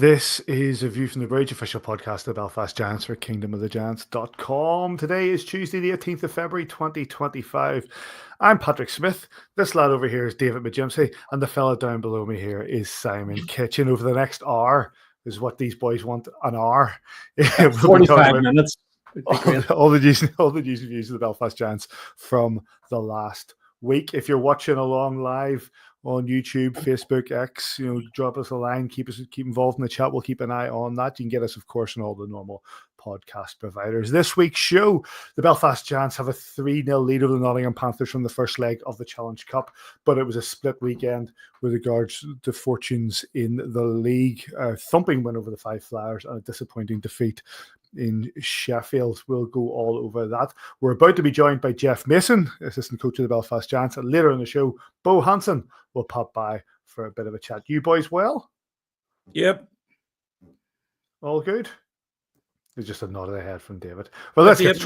This is a View from the Bridge, official podcast of the Belfast Giants for kingdomofthegiants.com. Today is Tuesday, the 18th of February, 2025. I'm Patrick Smith. This lad over here is David McJimsey, and the fella down below me here is Simon Kitchen. Over the next hour is what these boys want, an hour. We'll 45 minutes. All the news and views of the Belfast Giants from the last week. If you're watching along live on YouTube, Facebook, X, drop us a line, keep involved in the chat. We'll keep an eye on that. You can get us, of course, on all the normal podcast providers. This week's show, the Belfast Giants have a 3-0 lead over the Nottingham Panthers from the first leg of the Challenge Cup, but it was a split weekend with regards to fortunes in the league. A thumping win over the Fife Flyers and a disappointing defeat in Sheffield. We'll go all over that. We're about to be joined by Jeff Mason, assistant coach of the Belfast Giants, and later in the show, Bo Hanson will pop by for a bit of a chat. You boys well? Yep. All good? There's just a nod of the head from David. Well, let's get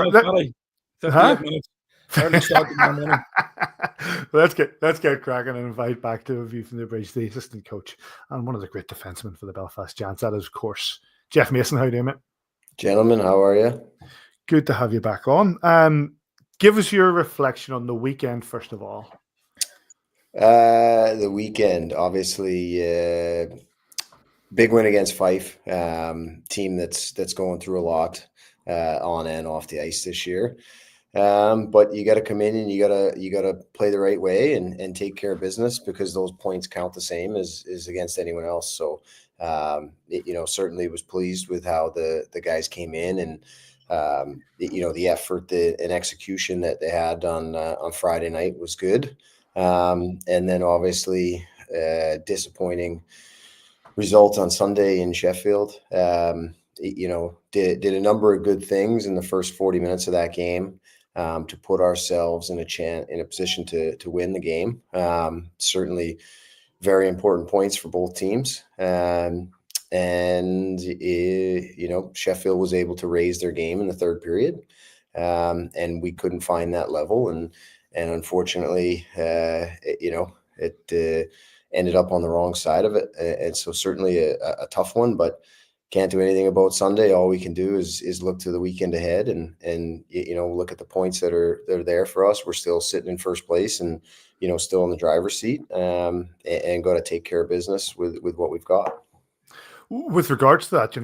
let's get cracking and invite back to a View from the Bridge the assistant coach and one of the great defensemen for the Belfast Giants. That is, of course, Jeff Mason. How are you doing, mate? Gentlemen, how are you? Good to have you back on. Give us your reflection on the weekend, first of all. The weekend, obviously, big win against Fife, team that's going through a lot on and off the ice this year. But you got to come in and you got to play the right way and take care of business, because those points count the same as against anyone else. So, certainly was pleased with how the guys came in and the effort and execution that they had on Friday night was good. And then obviously disappointing result on Sunday in Sheffield. Did a number of good things in the first 40 minutes of that game to put ourselves in a position to win the game. Certainly very important points for both teams. Sheffield was able to raise their game in the third period, and we couldn't find that level. And unfortunately, it ended up on the wrong side of it. And so certainly a tough one, but can't do anything about Sunday. All we can do is look to the weekend ahead and look at the points that are there for us. We're still sitting in first place and, still in the driver's seat, and got to take care of business with what we've got. With regards to that,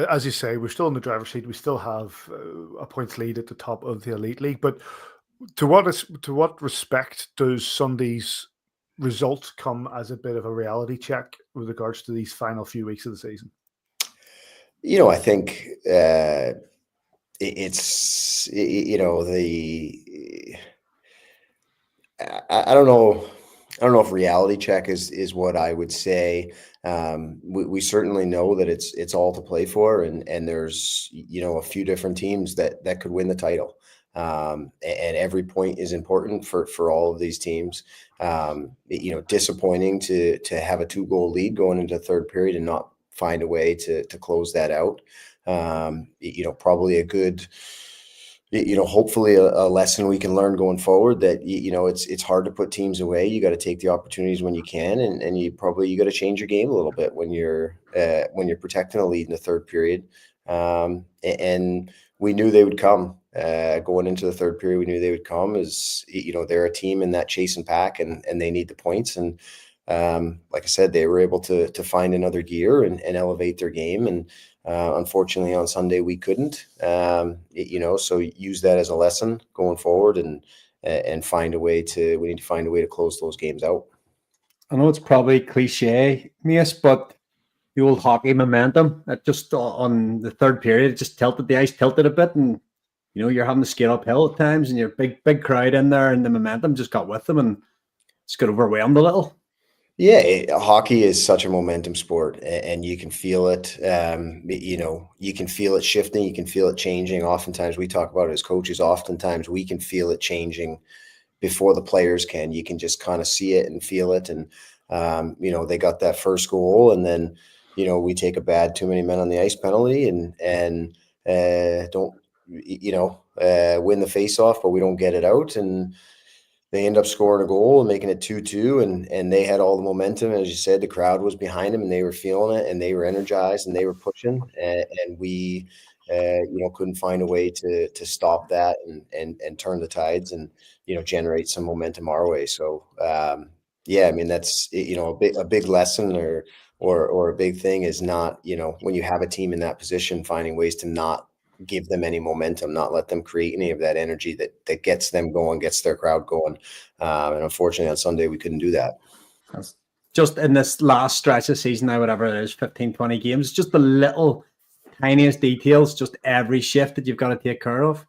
as you say, we're still in the driver's seat. We still have a points lead at the top of the Elite League. But to what respect does Sunday's result come as a bit of a reality check with regards to these final few weeks of the season? I think it's I don't know if reality check is what I would say. We certainly know that it's all to play for, and there's a few different teams that could win the title, and every point is important for all of these teams. Disappointing to have a 2-goal lead going into the third period and not find a way to close that out. Probably a good, hopefully a lesson we can learn going forward, that, it's hard to put teams away. You got to take the opportunities when you can. And you got to change your game a little bit when you're protecting a lead in the third period. And we knew they would come going into the third period. We knew they would come as, they're a team in that chase and pack, and they need the points. And, like I said, they were able to find another gear and elevate their game. And unfortunately on Sunday we couldn't, so use that as a lesson going forward and we need to find a way to close those games out. I know it's probably cliche, Mace, but the old hockey momentum, it just on the third period, it just the ice tilted a bit, and you're having to skate uphill at times, and you're big crowd in there, and the momentum just got with them and just got overwhelmed a little. Yeah, hockey is such a momentum sport, and you can feel it. You can feel it shifting. You can feel it changing. Oftentimes, we talk about it as coaches. Oftentimes, we can feel it changing before the players can. You can just kind of see it and feel it. And they got that first goal, and then we take a bad too many men on the ice penalty, and don't win the face-off, but we don't get it out. And they end up scoring a goal and making it 2-2, and they had all the momentum. As you said, the crowd was behind them, and they were feeling it, and they were energized, and they were pushing, and we, couldn't find a way to stop that and turn the tides and generate some momentum our way. So yeah, I mean that's a big lesson or a big thing is not when you have a team in that position, finding ways to not give them any momentum, not let them create any of that energy that gets them going, gets their crowd going. And unfortunately on Sunday, we couldn't do that. That's just in this last stretch of season now, whatever it is, 15, 20 games, just the little tiniest details, just every shift that you've got to take care of.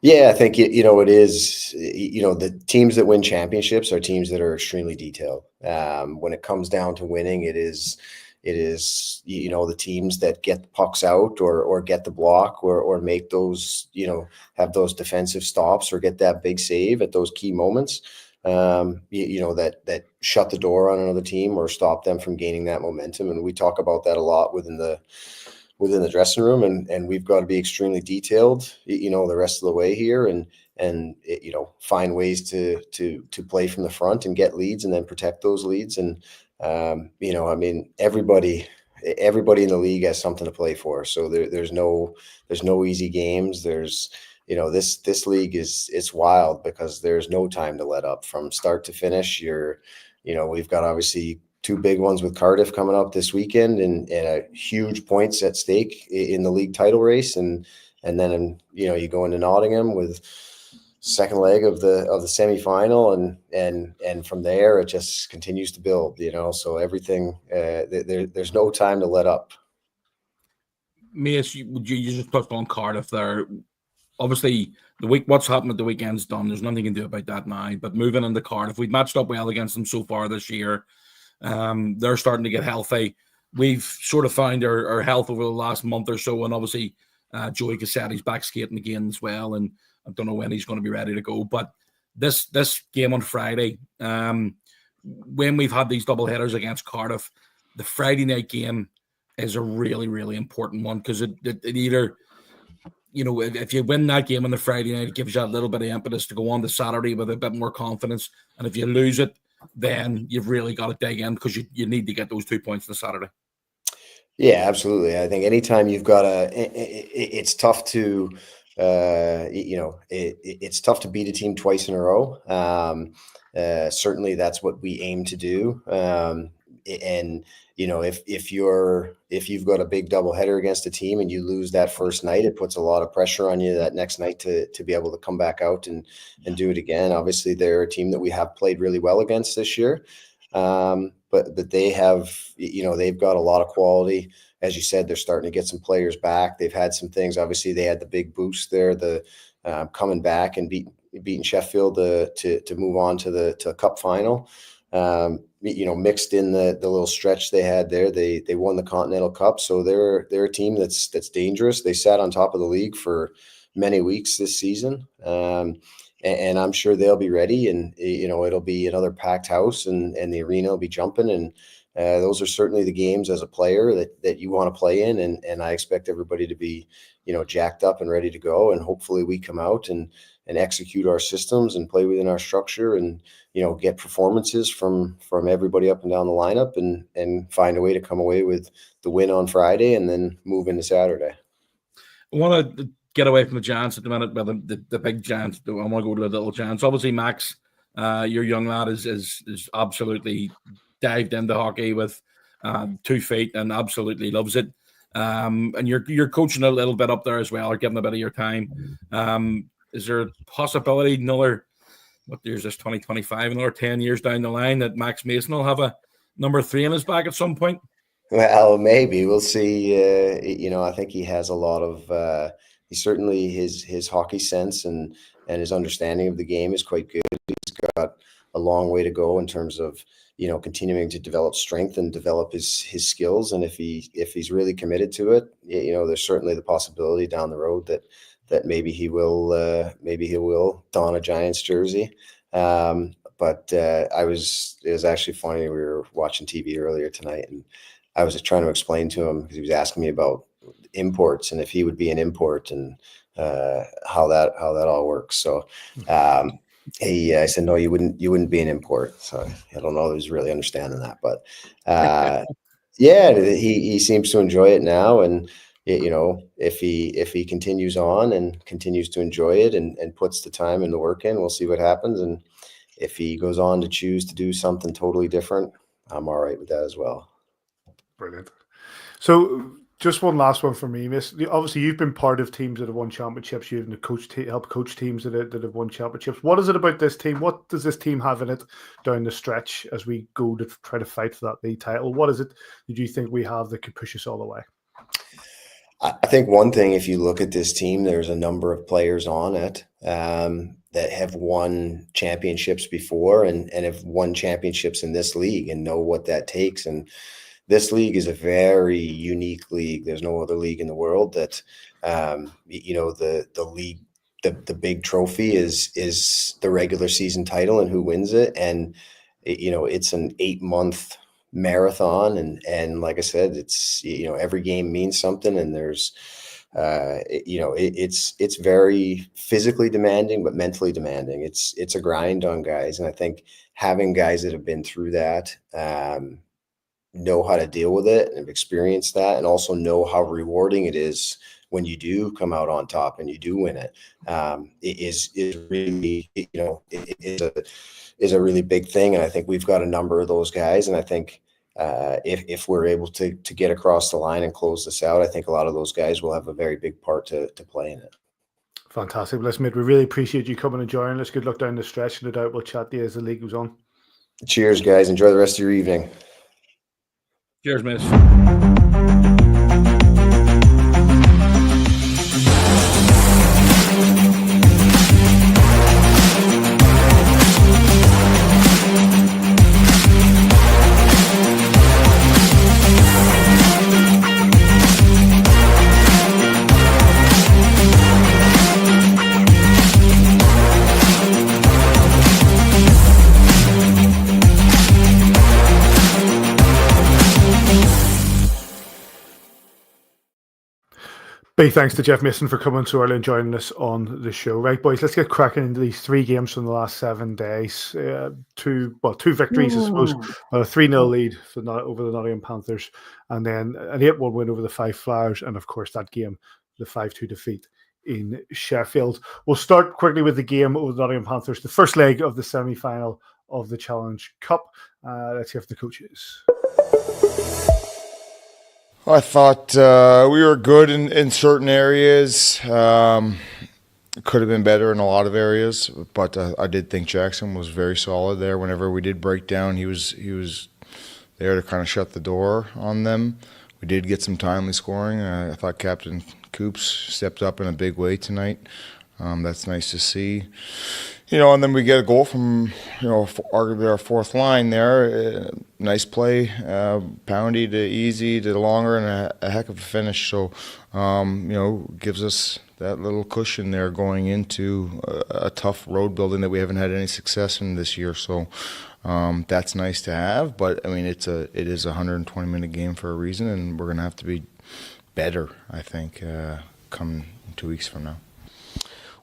Yeah, I think, it is, the teams that win championships are teams that are extremely detailed. When it comes down to winning, it is, the teams that get the pucks out or get the block or make those, have those defensive stops or get that big save at those key moments, that shut the door on another team or stop them from gaining that momentum. And we talk about that a lot within the dressing room, and we've got to be extremely detailed, the rest of the way here and find ways to play from the front and get leads and then protect those leads. And, I mean, everybody in the league has something to play for. So there's no easy games. There's, this league it's wild because there's no time to let up from start to finish. We've got obviously 2 big ones with Cardiff coming up this weekend and a huge points at stake in the league title race. And then, you go into Nottingham with second leg of the semifinal and from there, it just continues to build, so everything, there's no time to let up. Mace, you just touched on Cardiff there. Obviously, what's happened at the weekend's done. There's nothing you can do about that now. But moving into Cardiff, we've matched up well against them so far this year. They're starting to get healthy. We've sort of found our health over the last month or so, and obviously Joey Cassetti's back skating again as well, and I don't know when he's going to be ready to go. But this game on Friday, when we've had these double headers against Cardiff, the Friday night game is a really, really important one because it either, if you win that game on the Friday night, it gives you a little bit of impetus to go on to Saturday with a bit more confidence, and if you lose it, then you've really got to dig in because you need to get those 2 points on Saturday. Yeah, absolutely. I think anytime you've got it's tough to, it's tough to beat a team twice in a row. Certainly that's what we aim to do. And if you've got a big doubleheader against a team and you lose that first night, it puts a lot of pressure on you that next night to be able to come back out and do it again. Obviously, they're a team that we have played really well against this year, but they have, they've got a lot of quality. As you said, they're starting to get some players back. They've had some things. Obviously, they had the big boost there, the coming back and beating Sheffield to move on to the cup final. Mixed in the little stretch they had there, they won the Continental Cup, so they're a team that's dangerous. They sat on top of the league for many weeks this season, and I'm sure they'll be ready. And it'll be another packed house, and the arena will be jumping. And those are certainly the games as a player that you want to play in, and I expect everybody to be jacked up and ready to go. And hopefully we come out and execute our systems and play within our structure and get performances from everybody up and down the lineup and find a way to come away with the win on Friday and then move into Saturday. I want to get away from the Giants at the minute, but the big Giants. I want to go to the little Giants. Obviously, Max, your young lad is absolutely dived into hockey with 2 feet and absolutely loves it. And you're coaching a little bit up there as well, or giving a bit of your time. Is there a possibility another, what year is this, 2025, another 10 years down the line that Max Mason will have a number 3 in his back at some point? Well, maybe. We'll see. I think he has a lot of he certainly his hockey sense and his understanding of the game is quite good. He's got a long way to go in terms of continuing to develop strength and develop his skills. And if he's really committed to it, there's certainly the possibility down the road that maybe he will don a Giants jersey. But it was actually funny. We were watching TV earlier tonight, and I was just trying to explain to him because he was asking me about imports and if he would be an import and how that all works. So I said, no, you wouldn't be an import. So I don't know who's really understanding that, but yeah, he seems to enjoy it now. And if he continues on and continues to enjoy it and puts the time and the work in, we'll see what happens. And if he goes on to choose to do something totally different, I'm all right with that as well. Brilliant. So just one last one for me, Miss. Obviously, you've been part of teams that have won championships. You've helped coach teams that have won championships. What is it about this team? What does this team have in it down the stretch as we go to try to fight for that league title? What is it that you think we have that could push us all the way? I think one thing, if you look at this team, there's a number of players on it that have won championships before and have won championships in this league and know what that takes. And this league is a very unique league. There's no other league in the world that, the league, the big trophy is the regular season title and who wins it. And, it's an 8-month marathon. And like I said, it's, every game means something. And there's, it's very physically demanding, but mentally demanding. It's a grind on guys. And I think having guys that have been through that, know how to deal with it and have experienced that, and also know how rewarding it is when you do come out on top and you do win it. It is really, is a really big thing. And I think we've got a number of those guys. And I think if we're able to get across the line and close this out, I think a lot of those guys will have a very big part to play in it. Fantastic. Listen, mate, we really appreciate you coming and joining us. Good luck down the stretch. No doubt we'll chat to you as the league goes on. Cheers, guys. Enjoy the rest of your evening. Cheers, miss. Big thanks to Jeff Mason for coming so early and joining us on the show. Right, boys, let's get cracking into these 3 games from the last 7 days. Two victories, I suppose. A 3-0 lead over the Nottingham Panthers, and then an 8-1 win over the Fife Flyers, and of course that game, the 5-2 defeat in Sheffield. We'll start quickly with the game over the Nottingham Panthers, the first leg of the semi-final of the Challenge Cup. Let's hear from the coaches. I thought we were good in certain areas. Could have been better in a lot of areas, but I did think Jackson was very solid there. Whenever we did break down, he was there to kind of shut the door on them. We did get some timely scoring. I thought Captain Coops stepped up in a big way tonight. That's nice to see. And then we get a goal from, arguably our fourth line there. Nice play, poundy to easy to longer, and a heck of a finish. So, gives us that little cushion there going into a tough road building that we haven't had any success in this year. So, that's nice to have. But, it is a 120-minute game for a reason, and we're going to have to be better, I think, come 2 weeks from now.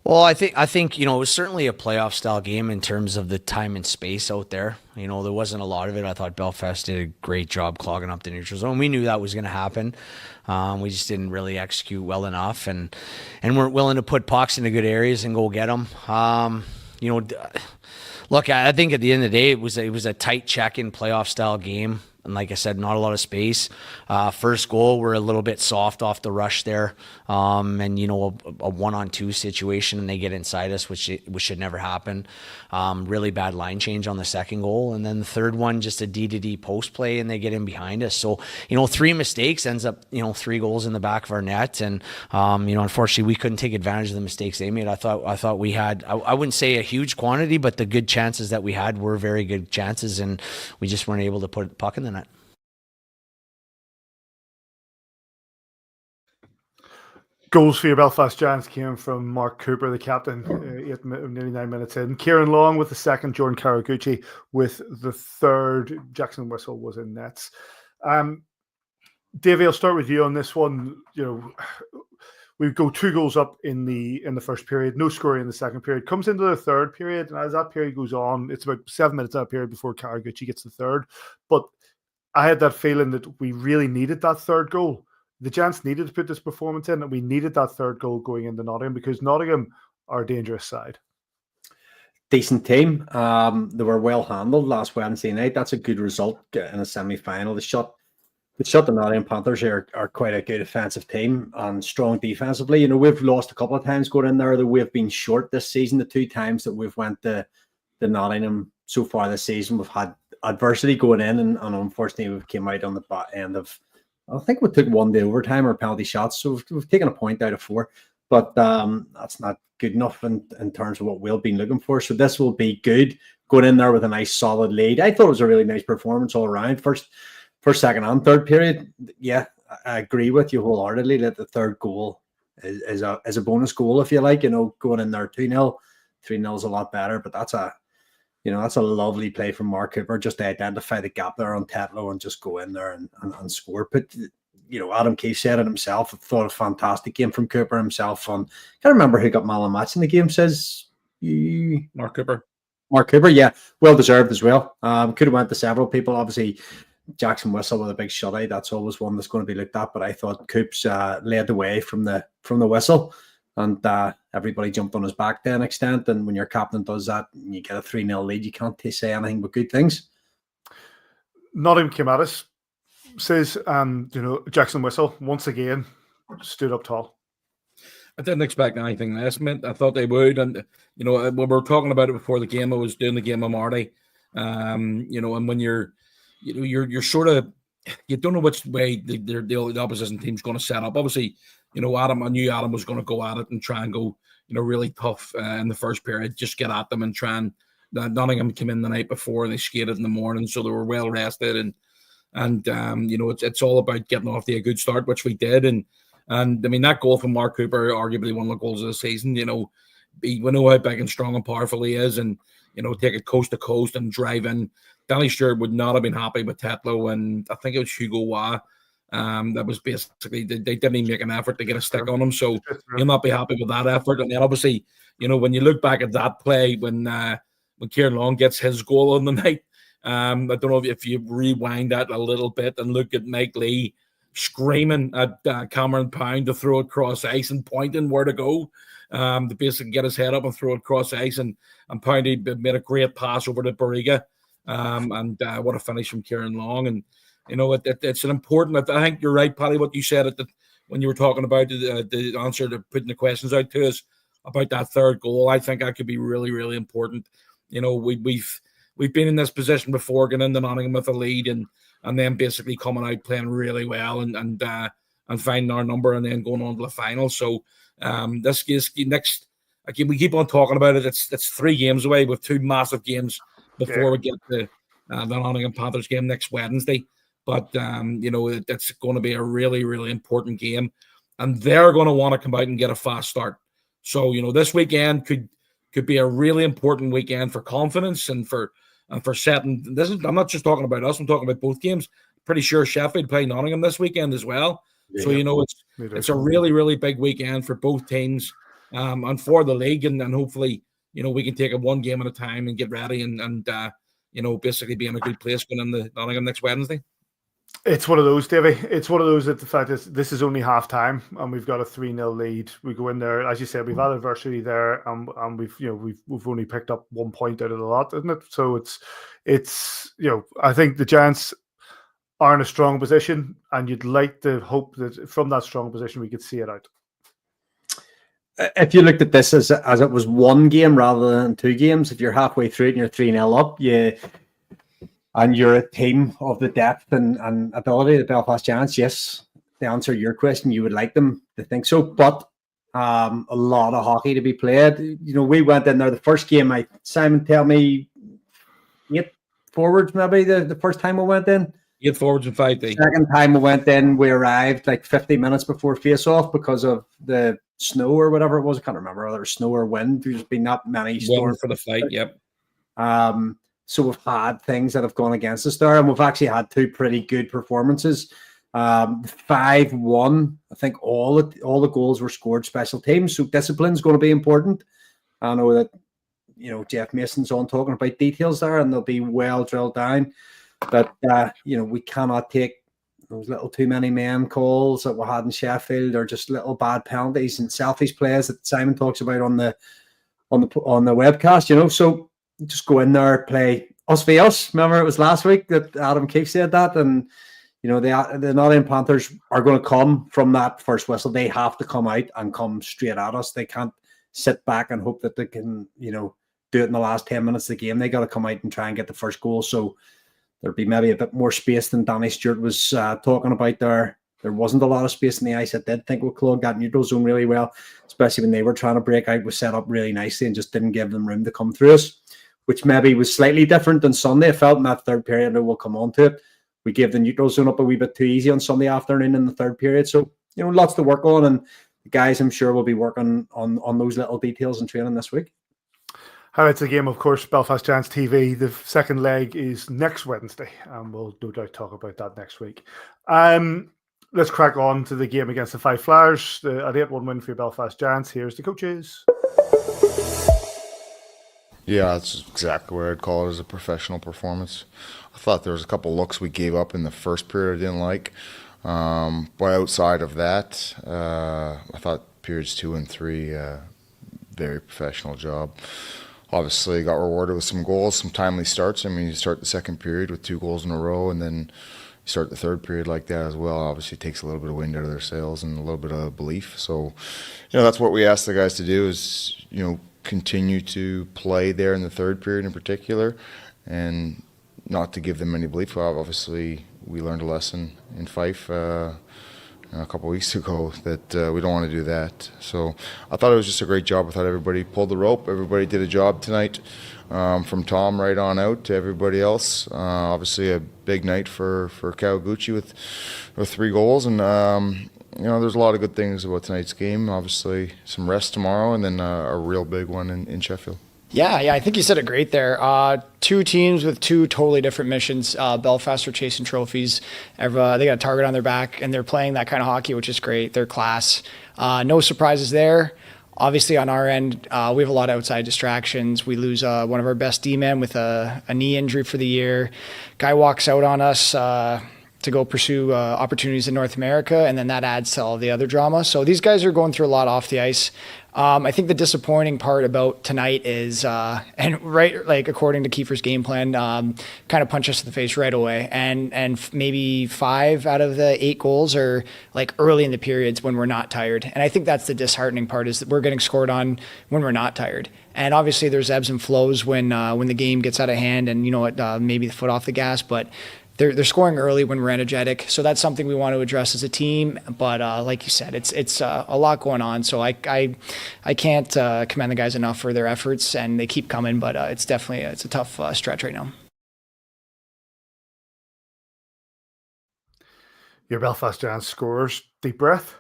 Well, I think it was certainly a playoff style game in terms of the time and space out there. There wasn't a lot of it. I thought Belfast did a great job clogging up the neutral zone. We knew that was going to happen. We just didn't really execute well enough, and weren't willing to put pucks into good areas and go get them. Look, I think at the end of the day, it was a tight check-in playoff style game. And like I said, not a lot of space. First goal, we're a little bit soft off the rush there. And, a 1-on-2 situation, and they get inside us, which should never happen. Really bad line change on the second goal. And then the third one, just a D-to-D post play, and they get in behind us. So, 3 mistakes ends up, 3 goals in the back of our net. And, unfortunately, we couldn't take advantage of the mistakes they made. I thought we had, I wouldn't say a huge quantity, but the good chances that we had were very good chances, and we just weren't able to put a puck in the net. Goals for your Belfast Giants came from Mark Cooper, the captain, nearly 9 minutes in. Kieran Long with the second, Jordan Karaguchi with the third. Jackson Whistle was in nets. Davey, I'll start with you on this one. we go 2 goals up in the first period, no scoring in the second period. Comes into the third period, and as that period goes on, it's about 7 minutes of that period before Karaguchi gets the third. But I had that feeling that we really needed that third goal. The Giants needed to put this performance in, and we needed that third goal going into Nottingham, because Nottingham are a dangerous side. Decent team. They were well handled last Wednesday night. That's a good result in a semi-final. They shot the Nottingham Panthers are quite a good offensive team and strong defensively. You know, we've lost a couple of times going in there, that we've been short this season. The 2 times that we've went to the Nottingham so far this season, we've had adversity going in, and unfortunately we've came out on the back end of, I think we took 1 day overtime or penalty shots, so we've taken a point out of 4, but that's not good enough in terms of what we've been looking for. So this will be good, going in there with a nice solid lead. I thought it was a really nice performance all around. First, second, and third period. Yeah, I agree with you wholeheartedly that the third goal is a bonus goal, if you like. You know, going in there 2-0, 3-0 is a lot better, but that's a lovely play from Mark Cooper, just to identify the gap there on Tetlow and just go in there and score. But you know, Adam Keefe said it himself. I thought a fantastic game from Cooper himself. I can't remember who got man of the match in the game. Says you, Mark Cooper. Mark Cooper, yeah, well deserved as well. Could have went to several people. Obviously, Jackson Whistle with a big shutout. That's always one that's going to be looked at. But I thought Coops led the way from the whistle, and everybody jumped on his back to an extent. And when your captain does that, and you get a 3-0 lead, you can't say anything but good things. Nottingham came at us, says, Jackson Whistle once again stood up tall. I didn't expect anything less, man. I thought they would, and you know, when we were talking about it before the game, I was doing the game of Marty. You know, and when you're sort of, you don't know which way the opposition team's going to set up. Obviously, you know, I knew Adam was going to go at it and try and go, you know, really tough in the first period, just get at them and try and. Nottingham came in the night before and they skated in the morning, so they were well rested, and you know, it's all about getting off to a good start, which we did, and I mean, that goal from Mark Cooper, arguably one of the goals of the season. You know, we know how big and strong and powerful he is, and you know, take it coast to coast and drive in. Danny Stewart would not have been happy with Tetlow, and I think it was Hugo Wah. That was basically, they didn't even make an effort to get a stick on him, so he'll not be happy with that effort. And then obviously, you know, when you look back at that play when Kieran Long gets his goal on the night, I don't know if you rewind that a little bit and look at Mike Lee screaming at Cameron Pound to throw it across ice and pointing where to go, to basically get his head up and throw it across ice, and Poundy made a great pass over to Barriga, and what a finish from Kieran Long. And you know, it's an important, I think you're right, Paddy, what you said when you were talking about the answer to putting the questions out to us about that third goal. I think that could be really, really important. You know, we've been in this position before, getting into Nottingham with a lead and then basically coming out playing really well and finding our number and then going on to the final. So this is next. Again, we keep on talking about it. It's 3 games away with 2 massive games before we get to the Nottingham Panthers game next Wednesday. But you know, it's going to be a really, really important game, and they're going to want to come out and get a fast start. So you know, this weekend could be a really important weekend for confidence and for setting. I'm not just talking about us. I'm talking about both games. Pretty sure Sheffield play Nottingham this weekend as well. Yeah. So you know, it's a really, really big weekend for both teams, and for the league, and hopefully, you know, we can take it one game at a time and get ready and you know, basically be in a good place going into Nottingham next Wednesday. It's one of those, Davey. It's one of those that the fact is this is only half time and we've got a 3-0 lead. We go in there, as you said, we've had adversity there, and we've only picked up 1 point out of the lot, isn't it? So it's you know, I think the Giants are in a strong position, and you'd like to hope that from that strong position we could see it out. If you looked at this as it was 1 game rather than 2 games, if you're halfway through it and you're 3-0 up, and you're a team of the depth and ability of the Belfast Giants, yes, to answer your question, you would like them to think so. But a lot of hockey to be played. You know, we went in there the first game. Simon, tell me, 8 forwards maybe the first time we went in. 8 forwards and 5 D. Second time we went in, we arrived like 50 minutes before face-off because of the snow or whatever it was. I can't remember whether it was snow or wind. There's been not many storms for the flight. Yep. So we've had things that have gone against us there, and we've actually had 2 pretty good performances. 5-1. I think all the goals were scored special teams. So discipline is going to be important. I know that Jeff Mason's on talking about details there, and they'll be well drilled down. But we cannot take those little too many men calls that we had in Sheffield, or just little bad penalties and selfish plays that Simon talks about on the webcast. So just go in there, play us v us. Remember, it was last week that Adam Keefe said that, and the Nottingham Panthers are going to come from that first whistle. They have to come out and come straight at us. They can't sit back and hope that they can do it in the last 10 minutes of the game. They got to come out and try and get the first goal. So there'd be maybe a bit more space than Danny Stewart was talking about there. There wasn't a lot of space in the ice. I did think we clogged that neutral zone really well, especially when they were trying to break out. We set up really nicely and just didn't give them room to come through us, which maybe was slightly different than Sunday. I felt in that third period, I know we'll come on to it. We gave the neutral zone up a wee bit too easy on Sunday afternoon in the third period. So, lots to work on, and the guys, I'm sure, will be working on those little details in training this week. Highlights of the game, of course, Belfast Giants TV. The second leg is next Wednesday, and we'll no doubt talk about that next week. Let's crack on to the game against the Fife Flyers. An 8-1 win for Belfast Giants. Here's the coaches. Yeah, that's exactly what I'd call it, as a professional performance. I thought there was a couple looks we gave up in the first period I didn't like. But outside of that, I thought periods 2 and 3, very professional job. Obviously got rewarded with some goals, some timely starts. I mean, you start the second period with 2 goals in a row, and then you start the third period like that as well. Obviously it takes a little bit of wind out of their sails and a little bit of belief. So, that's what we asked the guys to do is, continue to play there in the third period in particular, and not to give them any belief. Obviously, we learned a lesson in Fife a couple of weeks ago that we don't want to do that. So I thought it was just a great job. I thought everybody pulled the rope. Everybody did a job tonight, from Tom right on out to everybody else. Obviously, a big night for Kawaguchi with 3 goals. And, there's a lot of good things about tonight's game. Obviously, some rest tomorrow, and then a real big one in Sheffield. Yeah, I think you said it great there. 2 teams with 2 totally different missions. Belfast are chasing trophies. They got a target on their back, and they're playing that kind of hockey, which is great. They're class. No surprises there. Obviously, on our end, we have a lot of outside distractions. We lose one of our best D-men with a knee injury for the year. Guy walks out on us to go pursue opportunities in North America, and then that adds to all the other drama. So these guys are going through a lot off the ice. I think the disappointing part about tonight is, according to Kiefer's game plan, kind of punch us in the face right away. And maybe 5 out of the 8 goals are like early in the periods when we're not tired. And I think that's the disheartening part, is that we're getting scored on when we're not tired. And obviously there's ebbs and flows when the game gets out of hand, and maybe the foot off the gas, but they're scoring early when we're energetic. So that's something we want to address as a team. But like you said, it's a lot going on. So I can't commend the guys enough for their efforts, and they keep coming. But it's a tough stretch right now. Your Belfast Giants scores. Deep breath.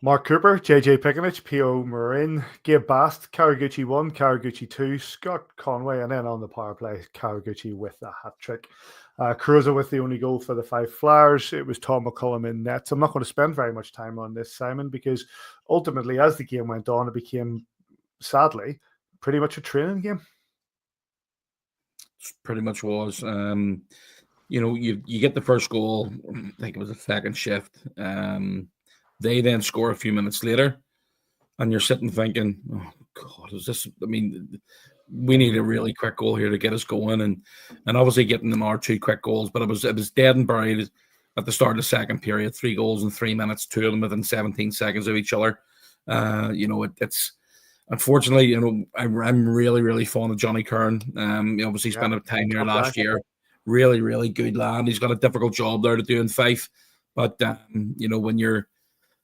Mark Cooper, JJ Piconich, P.O. Marin, Gabe Bast, Kawaguchi 1, Kawaguchi 2, Scott Conway, and then on the power play, Kawaguchi with a hat-trick. Cruiser with the only goal for the Fife Flyers. It was Tom McCullum in nets. I'm not going to spend very much time on this, Simon, because ultimately, as the game went on, it became, sadly, pretty much a training game. It pretty much was. You get the first goal, I think it was a second shift. They then score a few minutes later, and you're sitting thinking, oh, God, is this? I mean, we need a really quick goal here to get us going, and obviously getting them are 2 quick goals, but it was dead and buried at the start of the second period. 3 goals in 3 minutes, 2 of them within 17 seconds of each other. It's unfortunately, I'm really, really fond of Johnny Kern. He obviously spent a time here last year. Really, really good lad. He's got a difficult job there to do in Fife, but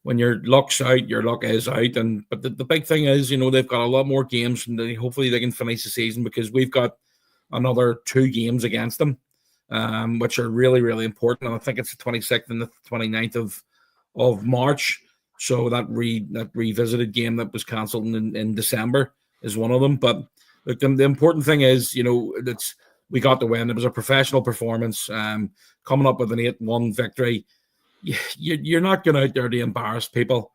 when your luck's out, your luck is out. But the big thing is, they've got a lot more games, and hopefully they can finish the season, because we've got another 2 games against them, which are really, really important. And I think it's the 26th and the 29th of March. So that revisited game that was cancelled in December is one of them. But look, the important thing is, we got the win. It was a professional performance. Coming up with an 8-1 victory. you're not going out there to embarrass people.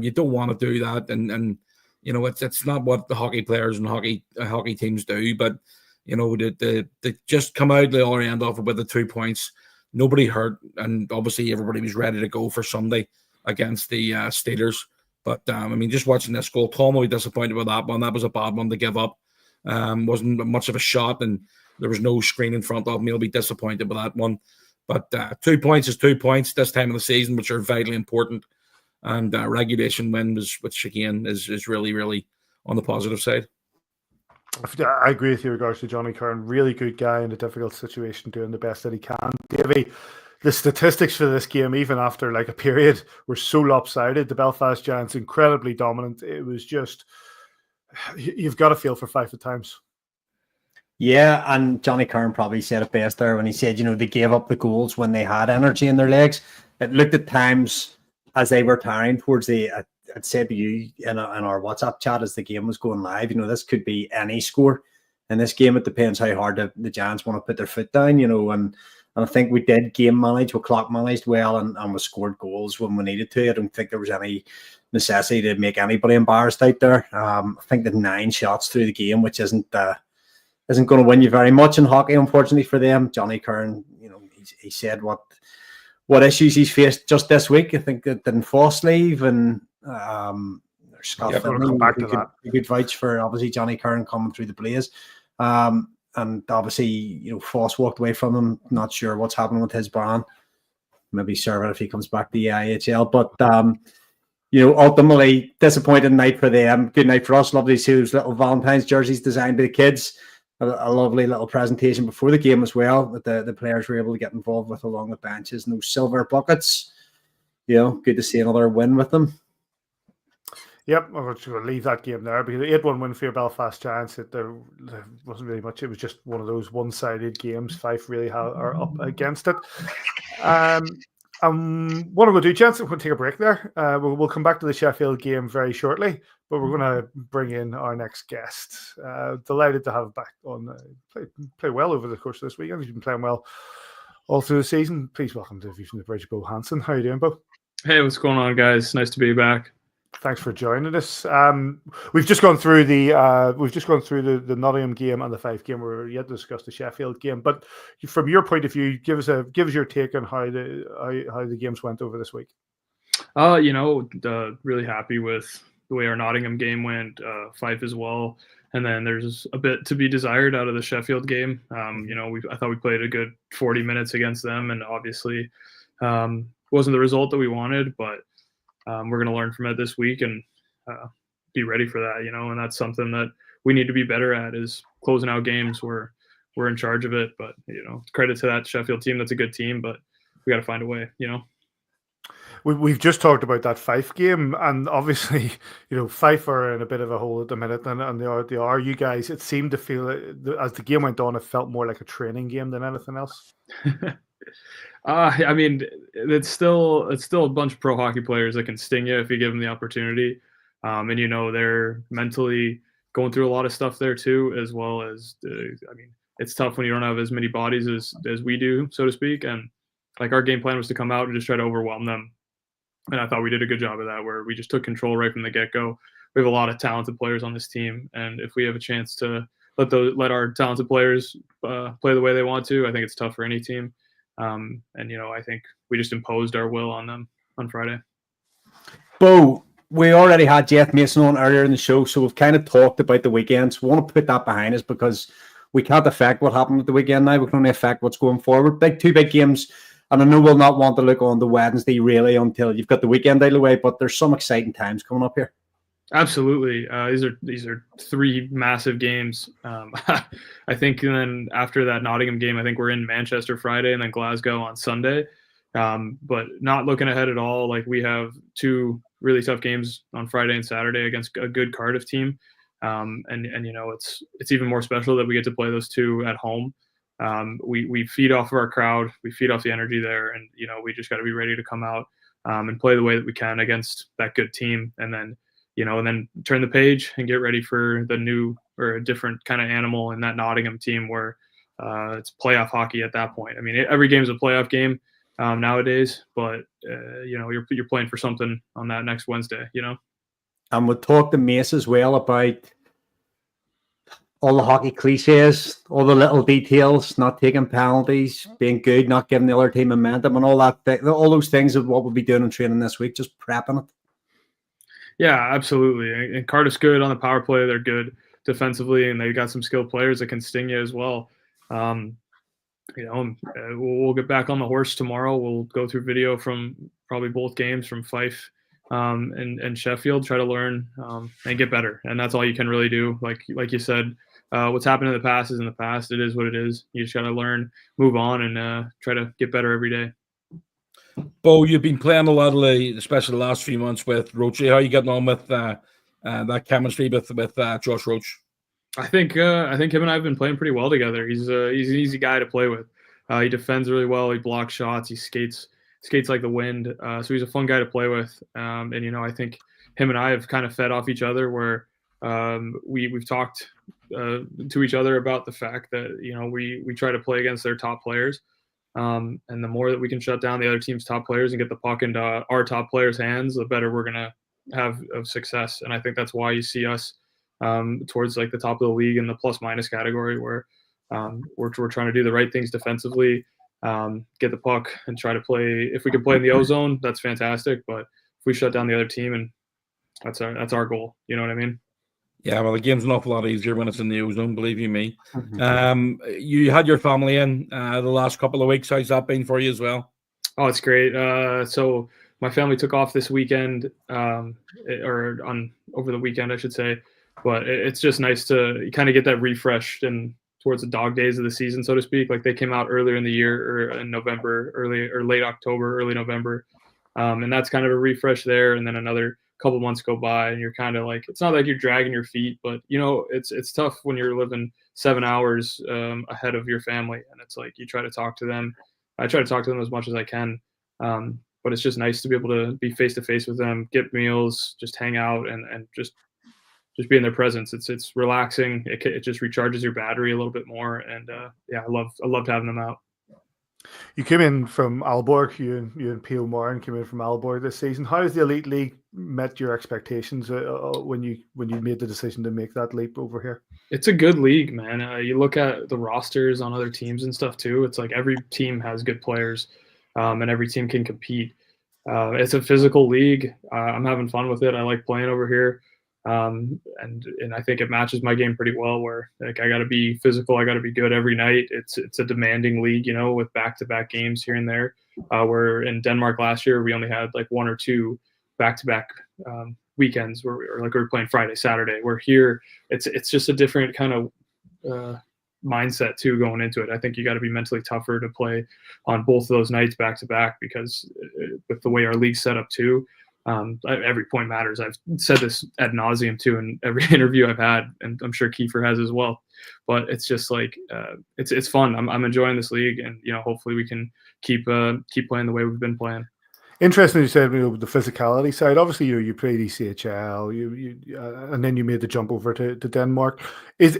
You don't want to do that, and you know it's not what the hockey players and hockey teams do. But you know they just come out, they all end off with the 2 points. Nobody hurt, and obviously everybody was ready to go for Sunday against the Steelers. But I mean, just watching this goal, Tom will be disappointed with that one. That was a bad one to give up. Wasn't much of a shot, and there was no screen in front of me. He'll be disappointed with that one. But 2 points is 2 points this time of the season, which are vitally important. And regulation win, which again is really, really on the positive side. I agree with you in regards to Johnny Curran. Really good guy in a difficult situation, doing the best that he can. Davey, the statistics for this game, even after like a period, were so lopsided. The Belfast Giants incredibly dominant. It was just, you've got to feel for Fife at times. Yeah, and Johnny Curran probably said it best there when he said, they gave up the goals when they had energy in their legs. It looked at times as they were tiring towards the, I'd said to you in our WhatsApp chat as the game was going live, this could be any score in this game. It depends how hard the Giants want to put their foot down, and I think we did game manage, we clock managed well, and we scored goals when we needed to. I don't think there was any necessity to make anybody embarrassed out there. I think the 9 shots through the game, which isn't going to win you very much in hockey, unfortunately for them. Johnny Curran, he said what issues he's faced just this week. I think that in Foss leave and Scott Finley, good vouch for obviously Johnny Curran coming through the blaze. And obviously, Foss walked away from him. Not sure what's happening with his brand. Maybe serve it if he comes back to the IHL. But ultimately, disappointing night for them. Good night for us. Lovely to see those little Valentine's jerseys designed by the kids. A lovely little presentation before the game as well that the players were able to get involved with along the benches and those silver buckets. Good to see another win with them. Yep, I'm going to leave that game there because 8-1 win for your Belfast Giants. There wasn't really much. It was just one of those one-sided games. Fife really are up against it. What I'm going to do, gents, we're going to take a break there. We'll come back to the Sheffield game very shortly, but we're going to bring in our next guest. Delighted to have him back on. Play well over the course of this weekend. He's been playing well all through the season. Please welcome to View from the Bridge, Bo Hanson. How are you doing, Bo? Hey, what's going on, guys? Nice to be back. Thanks for joining us. We've just gone through the Nottingham game and the Fife game. We're yet to discuss the Sheffield game. But from your point of view, give us your take on how the games went over this week. Really happy with the way our Nottingham game went. Fife as well, and then there's a bit to be desired out of the Sheffield game. I thought we played a good 40 minutes against them, and obviously wasn't the result that we wanted, but. We're going to learn from it this week and be ready for that, and that's something that we need to be better at is closing out games. We're in charge of it, but, credit to that Sheffield team. That's a good team, but we got to find a way, We've just talked about that Fife game, and obviously, Fife are in a bit of a hole at the minute, and they are. You guys, it seemed to feel as the game went on, it felt more like a training game than anything else. I mean, it's still a bunch of pro hockey players that can sting you if you give them the opportunity. And they're mentally going through a lot of stuff there too, as well as it's tough when you don't have as many bodies as we do, so to speak. And like our game plan was to come out and just try to overwhelm them. And I thought we did a good job of that, where we just took control right from the get-go. We have a lot of talented players on this team, and if we have a chance to let our talented players play the way they want to, I think it's tough for any team. I think we just imposed our will on them on Friday. Bo, we already had Jeff Mason on earlier in the show, so we've kind of talked about the weekends. We want to put that behind us because we can't affect what happened with the weekend now. We can only affect what's going forward. Two big games, and I know we'll not want to look on the Wednesday really until you've got the weekend out of the way, but there's some exciting times coming up here. Absolutely. These are 3 massive games. I think, and then after that Nottingham game, I think we're in Manchester Friday and then Glasgow on Sunday. But not looking ahead at all. Like we have 2 really tough games on Friday and Saturday against a good Cardiff team. It's even more special that we get to play those 2 at home. We feed off of our crowd. We feed off the energy there. And, we just got to be ready to come out and play the way that we can against that good team. And then turn the page and get ready for the new or a different kind of animal in that Nottingham team where it's playoff hockey at that point. I mean, every game is a playoff game, nowadays. But you're playing for something on that next Wednesday. And we'll talk to Mace as well about all the hockey cliches, all the little details, not taking penalties, being good, not giving the other team momentum, and all that. All those things of what we'll be doing in training this week, just prepping it. Yeah, absolutely. And Cardiff's good on the power play. They're good defensively, and they got some skilled players that can sting you as well. We'll get back on the horse tomorrow. We'll go through video from probably both games from Fife and Sheffield, try to learn and get better. And that's all you can really do. Like you said, what's happened in the past is in the past. It is what it is. You just got to learn, move on, and try to get better every day. Bo, you've been playing a lot lately, especially the last few months with Roach. How are you getting on with that chemistry with Josh Roach? I think him and I have been playing pretty well together. He's an easy guy to play with. He defends really well. He blocks shots. He skates like the wind. So he's a fun guy to play with. And I think him and I have kind of fed off each other, where we've talked to each other about the fact that we try to play against their top players. And the more that we can shut down the other team's top players and get the puck into our top players' hands, the better we're gonna have of success. And I think that's why you see us towards like the top of the league in the plus-minus category, where we're trying to do the right things defensively, get the puck and try to play. If we can play in the O-zone, that's fantastic. But if we shut down the other team, and that's our goal. You know what I mean? Yeah, well, the game's an awful lot easier when it's in the O-zone, believe you me. You had your family in the last couple of weeks. How's that been for you as well? Oh, it's great. So my family took off this weekend, over the weekend, I should say. But it's just nice to kind of get that refreshed and towards the dog days of the season, so to speak. Like they came out earlier in the year, or in November, late October, early November. And that's kind of a refresh there. And then another couple months go by and you're kind of like, it's not like you're dragging your feet, but it's tough when you're living 7 hours ahead of your family. And it's like, you try to talk to them. I try to talk to them as much as I can. But it's just nice to be able to be face to face with them, get meals, just hang out and just be in their presence. It's relaxing. It just recharges your battery a little bit more. And I loved having them out. You came in from Aalborg. You and Peel Moran came in from Aalborg this season. How has the Elite League met your expectations when you made the decision to make that leap over here? It's a good league, man. You look at the rosters on other teams and stuff too. It's like every team has good players, and every team can compete. It's a physical league. I'm having fun with it. I like playing over here. And I think it matches my game pretty well, where like I got to be physical, I got to be good every night. It's a demanding league, with back-to-back games here and there. Where in Denmark last year we only had like 1 or 2 back-to-back weekends where we were playing Friday, Saturday. Where here it's just a different kind of mindset too going into it. I think you got to be mentally tougher to play on both of those nights back-to-back, because with the way our league's set up too. Every point matters. I've said this ad nauseum too in every interview I've had, and I'm sure Kiefer has as well. But it's just like it's fun. I'm enjoying this league, and hopefully we can keep playing the way we've been playing. Interesting, you said the physicality side. Obviously, you played ECHL, and then you made the jump over to Denmark. Have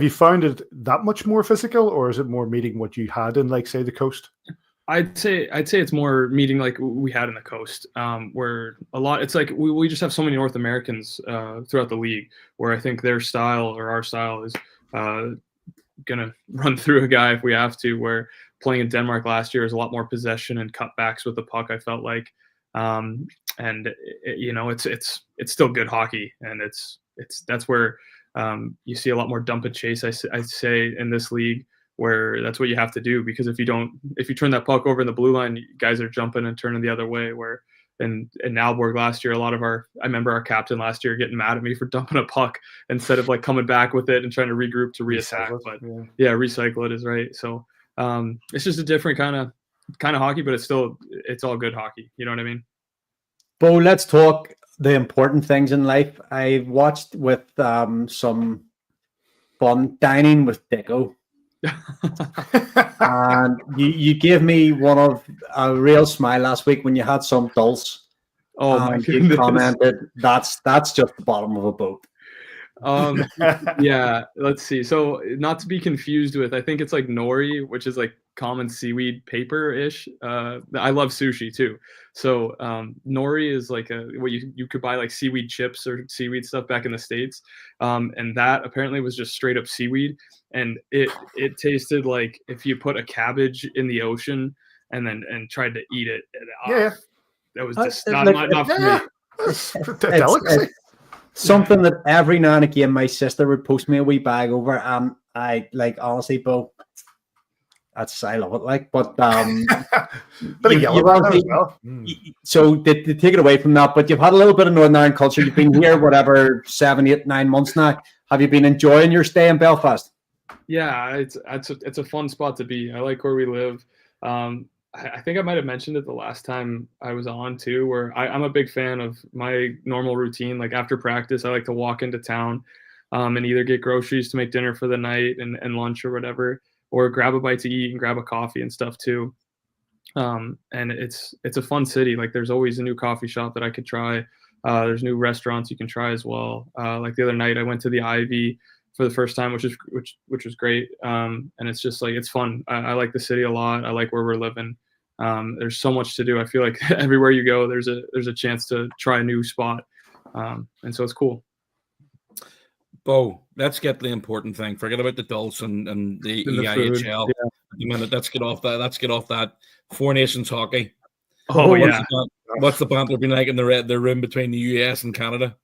you found it that much more physical, or is it more meeting what you had in, like, say, the coast? I'd say it's more meeting like we had in the coast, where a lot. It's like we just have so many North Americans throughout the league, where I think their style or our style is gonna run through a guy if we have to. Where playing in Denmark last year is a lot more possession and cutbacks with the puck. I felt like, it's still good hockey, and that's where you see a lot more dump and chase. I say in this league, where that's what you have to do, because if you turn that puck over in the blue line, guys are jumping and turning the other way. Where in Aalborg last year, I remember our captain last year getting mad at me for dumping a puck instead of like coming back with it and trying to regroup to reattack. Recycle it is right. So it's just a different kind of hockey, but it's all good hockey. You know what I mean? Bo, let's talk the important things in life. I watched with some fun dining with Dicko. And you gave me one of a real smile last week when you had some dulse. Oh my goodness. You commented that's just the bottom of a boat. Yeah, let's see. So not to be confused with, I think it's like nori, which is like common seaweed paper-ish. I love sushi too. So nori is like what you could buy like seaweed chips or seaweed stuff back in the States. And that apparently was just straight up seaweed. And it tasted like if you put a cabbage in the ocean and tried to eat it. That was just not for me. Delicacy. Something that every now and again my sister would post me a wee bag over, and I like, honestly, Bo, I love it. Like, but Bit of yellow as well. So they take it away from that, but you've had a little bit of Northern Ireland culture. You've been here, whatever, 7, 8, 9 months now. Have you been enjoying your stay in Belfast? Yeah, it's a fun spot to be. I like where we live. I think I might have mentioned it the last time I was on too, where I'm a big fan of my normal routine. Like after practice, I like to walk into town and either get groceries to make dinner for the night and lunch or whatever, or grab a bite to eat and grab a coffee and stuff too. And it's a fun city. Like there's always a new coffee shop that I could try. There's new restaurants you can try as well. Like the other night I went to the Ivy for the first time, which was great. And it's just like, it's fun. I like the city a lot. I like where we're living. There's so much to do. I feel like everywhere you go, there's a chance to try a new spot. And so it's cool. Bo, let's get the important thing. Forget about the Dulce and the EIHL. Yeah. Let's get off that. Let's get off that. Four Nations hockey. What's the banter been like in the room between the US and Canada?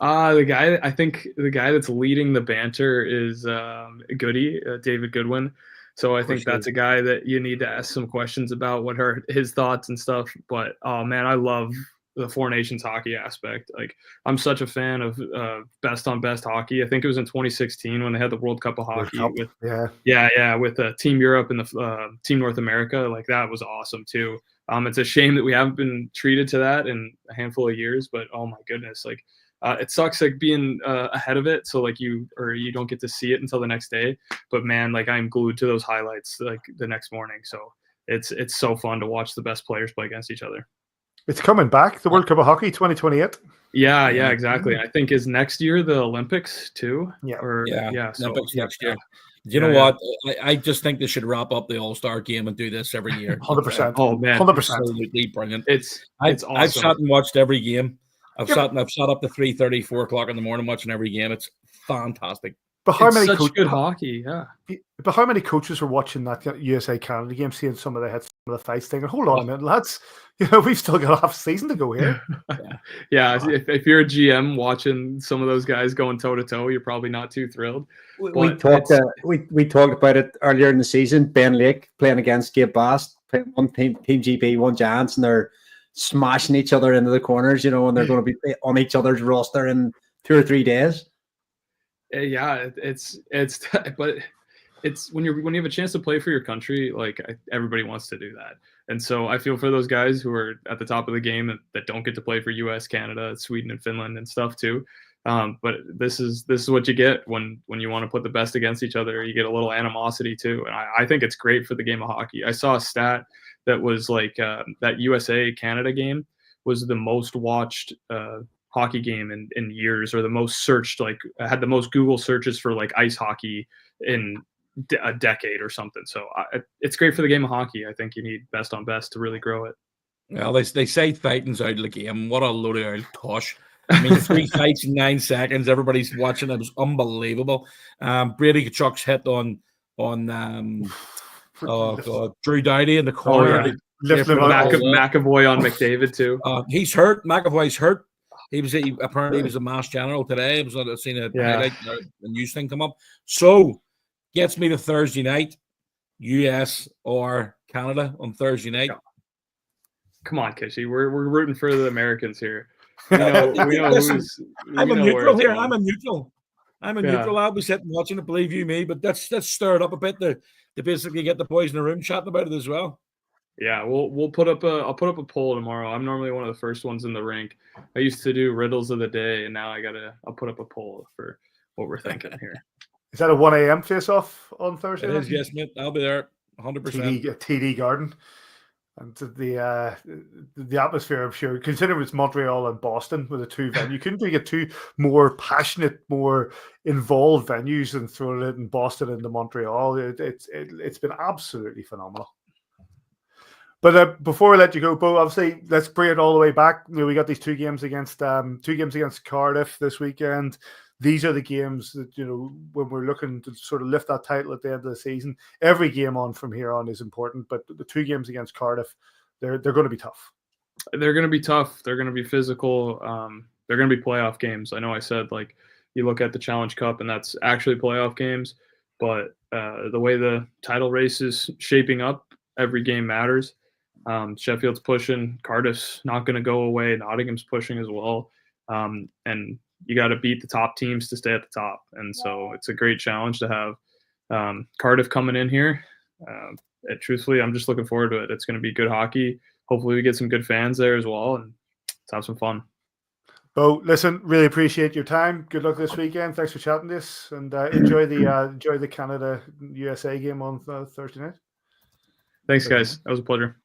I think the guy that's leading the banter is Goody, David Goodwin. So I think that's a guy that you need to ask some questions about what are his thoughts and stuff. But oh man, I love the Four Nations hockey aspect. Like I'm such a fan of best on best hockey. I think it was in 2016 when they had the World Cup of Hockey with Team Europe and the Team North America. Like that was awesome too. It's a shame that we haven't been treated to that in a handful of years, but oh my goodness, like it sucks like being ahead of it. So like you don't get to see it until the next day, but man, like I'm glued to those highlights like the next morning. So it's so fun to watch the best players play against each other. It's coming back, the World Cup of Hockey 2028. Yeah, exactly. I think is next year the Olympics too. Yeah. So, Olympics next year. You know what? I just think they should wrap up the All-Star game and do this every year. 100%. Oh man, 100%. Absolutely brilliant. It's awesome. I've sat and watched every game. I've sat up to 3:30, 4 o'clock in the morning watching every game. It's fantastic. But how many such good hockey? Yeah. But how many coaches were watching that USA Canada game, seeing some of the fights, thinking, "Hold on a minute, lads, we've still got half a season to go here." If you're a GM watching some of those guys going toe to toe, you're probably not too thrilled. We talked about it earlier in the season. Ben Lake playing against Gabe Bass, one team GB, one Giants, and they're smashing each other into the corners, and they're going to be on each other's roster in 2 or 3 days. Yeah, but it's when you have a chance to play for your country, like everybody wants to do that. And so I feel for those guys who are at the top of the game that don't get to play for US, Canada, Sweden, and Finland and stuff too. But this is what you get when you want to put the best against each other. You get a little animosity too. And I think it's great for the game of hockey. I saw a stat that was like that USA Canada game was the most watched hockey game in years, or the most searched, like had the most Google searches for like ice hockey in a decade or something. So it's great for the game of hockey. I think you need best on best to really grow it. Well, they say fighting's out of the game. What a load of old tosh. I mean, 3 fights in 9 seconds. Everybody's watching. It was unbelievable. Brady Kachuk's hit on Drew Doughty in the corner. McAvoy on McDavid too. He's hurt. McAvoy's hurt. He apparently was a mass general today. I've seen a highlight, a news thing come up. So gets me to Thursday night, US or Canada on Thursday night. Come on, Kishy. We're rooting for the Americans here. We know I'm a neutral here. I'm a neutral. I'll be sitting watching it, believe you me. But let's stir it up a bit to basically get the boys in the room chatting about it as well. Yeah, I'll put up a poll tomorrow. I'm normally one of the first ones in the rink. I used to do riddles of the day, and now I'll put up a poll for what we're thinking here. Is that a 1 a.m. face-off on Thursday? It is, yes, mate. I'll be there 100%. TD Garden. And the atmosphere, I'm sure, considering it's Montreal and Boston with the two venues, you couldn't get two more passionate, more involved venues and throw it in Boston and Montreal. It's been absolutely phenomenal. But before I let you go, Bo, obviously let's bring it all the way back. We got these two games against Cardiff this weekend. These are the games that, when we're looking to sort of lift that title at the end of the season, every game on from here on is important. But the two games against Cardiff, they're going to be tough. They're going to be tough. They're going to be physical. They're going to be playoff games. I know I said, you look at the Challenge Cup and that's actually playoff games, but the way the title race is shaping up, every game matters. Sheffield's pushing. Cardiff's not going to go away. Nottingham's pushing as well. And you got to beat the top teams to stay at the top. And so it's a great challenge to have Cardiff coming in here. Truthfully, I'm just looking forward to it. It's going to be good hockey. Hopefully we get some good fans there as well, and let's have some fun. Bo, listen, really appreciate your time. Good luck this weekend. Thanks for chatting this, and enjoy the Canada-USA game on Thursday night. Thanks, guys. That was a pleasure.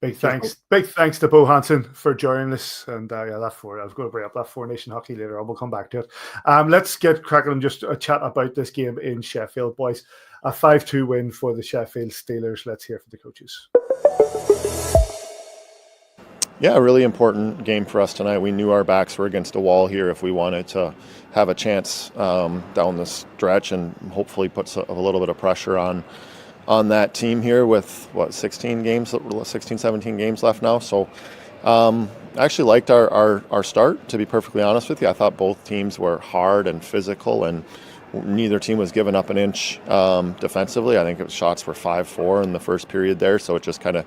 Big thanks to Bo Hansen for joining us. And I was going to bring up that Four Nation hockey later on. We'll come back to it. Let's get cracking and just a chat about this game in Sheffield, boys. A 5-2 win for the Sheffield Steelers. Let's hear from the coaches. Yeah, a really important game for us tonight. We knew our backs were against a wall here if we wanted to have a chance down the stretch and hopefully put a little bit of pressure on that team here with 17 games left now. So I actually liked our start, to be perfectly honest with you. I thought both teams were hard and physical, and neither team was giving up an inch defensively. I think shots were 5-4 in the first period there, so it just kind of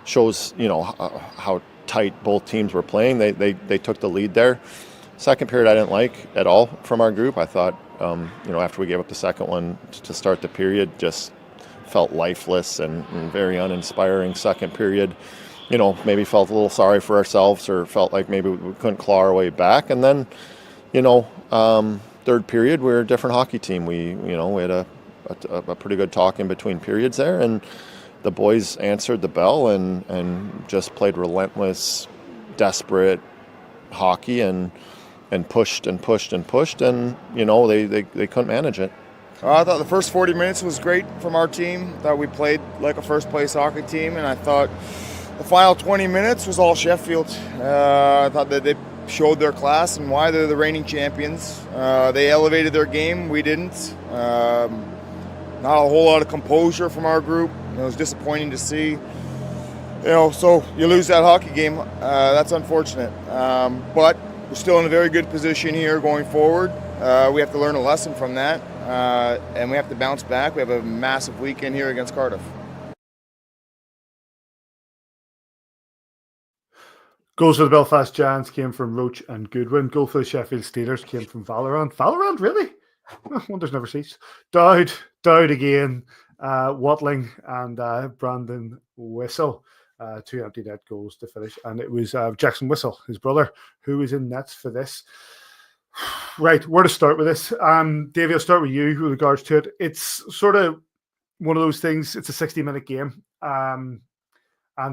shows how tight both teams were playing. They took the lead there. Second period I didn't like at all from our group. I thought after we gave up the second one to start the period, just felt lifeless and very uninspiring second period. Maybe felt a little sorry for ourselves, or felt like maybe we couldn't claw our way back. And then, third period, we're a different hockey team. We had a pretty good talk in between periods there, and the boys answered the bell and just played relentless, desperate hockey and pushed and pushed and pushed, and they couldn't manage it. I thought the first 40 minutes was great from our team. Thought we played like a first-place hockey team, and I thought the final 20 minutes was all Sheffield. I thought that they showed their class and why they're the reigning champions. They elevated their game. We didn't. Not a whole lot of composure from our group. It was disappointing to see. So you lose that hockey game. That's unfortunate. But we're still in a very good position here going forward. We have to learn a lesson from that. And we have to bounce back. We have a massive weekend here against Cardiff. Goals for the Belfast Giants came from Roach and Goodwin. Goal for the Sheffield Steelers came from Valorant. Valorant, really? Wonders never cease. Dowd again. Watling and Brandon Whistle. Two empty net goals to finish. And it was Jackson Whistle, his brother, who was in nets for this. Right, where to start with this? Davey, I'll start with you with regards to it. It's sort of one of those things. It's a 60-minute game. And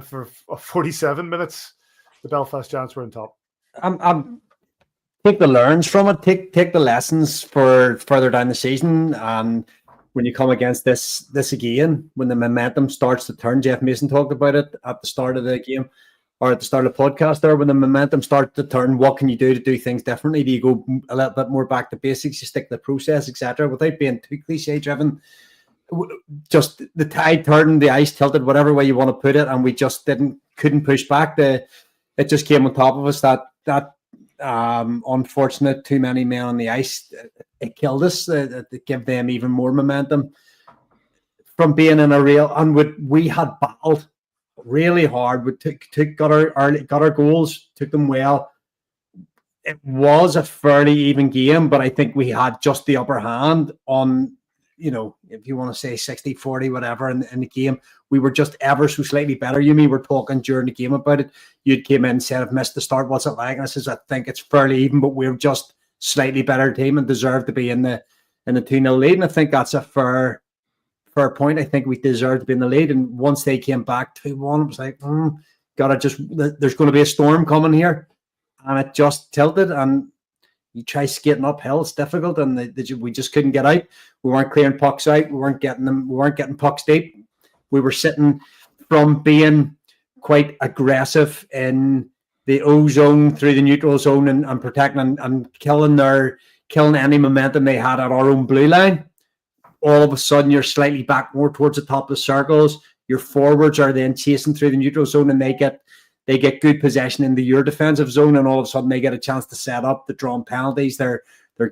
for 47 minutes, the Belfast Giants were on top. Take the learns from it. Take the lessons for further down the season. And when you come against this again, when the momentum starts to turn, Jeff Mason talked about it at the start of the game, or at the start of the podcast there, when the momentum starts to turn, what can you do to do things differently? Do you go a little bit more back to basics? You stick to the process, etc., without being too cliche-driven? Just the tide turned, the ice tilted, whatever way you want to put it, and we just couldn't push back. It just came on top of us, that unfortunate too many men on the ice. It killed us. To give them even more momentum from being in a real, and we had battled really hard. We got our goals, took them well. It was a fairly even game, but I think we had just the upper hand on, if you want to say 60-40, whatever, in the game. We were just ever so slightly better. You were talking during the game about it. You came in and said, I've missed the start. What's it like? And I says, I think it's fairly even, but we're just slightly better team and deserve to be in the 2-0 lead. And I think that's a fair fair point. I think we deserved to be in the lead. And once they came back 2-1, it was like, there's going to be a storm coming here. And it just tilted. And you try skating uphill, it's difficult. And we just couldn't get out. We weren't clearing pucks out. We weren't getting them. We weren't getting pucks deep. We were sitting from being quite aggressive in the O zone through the neutral zone and protecting and killing any momentum they had at our own blue line. All of a sudden, you're slightly back more towards the top of the circles. Your forwards are then chasing through the neutral zone, and they get good possession into your defensive zone, and all of a sudden they get a chance to set up, the drawn penalties. They're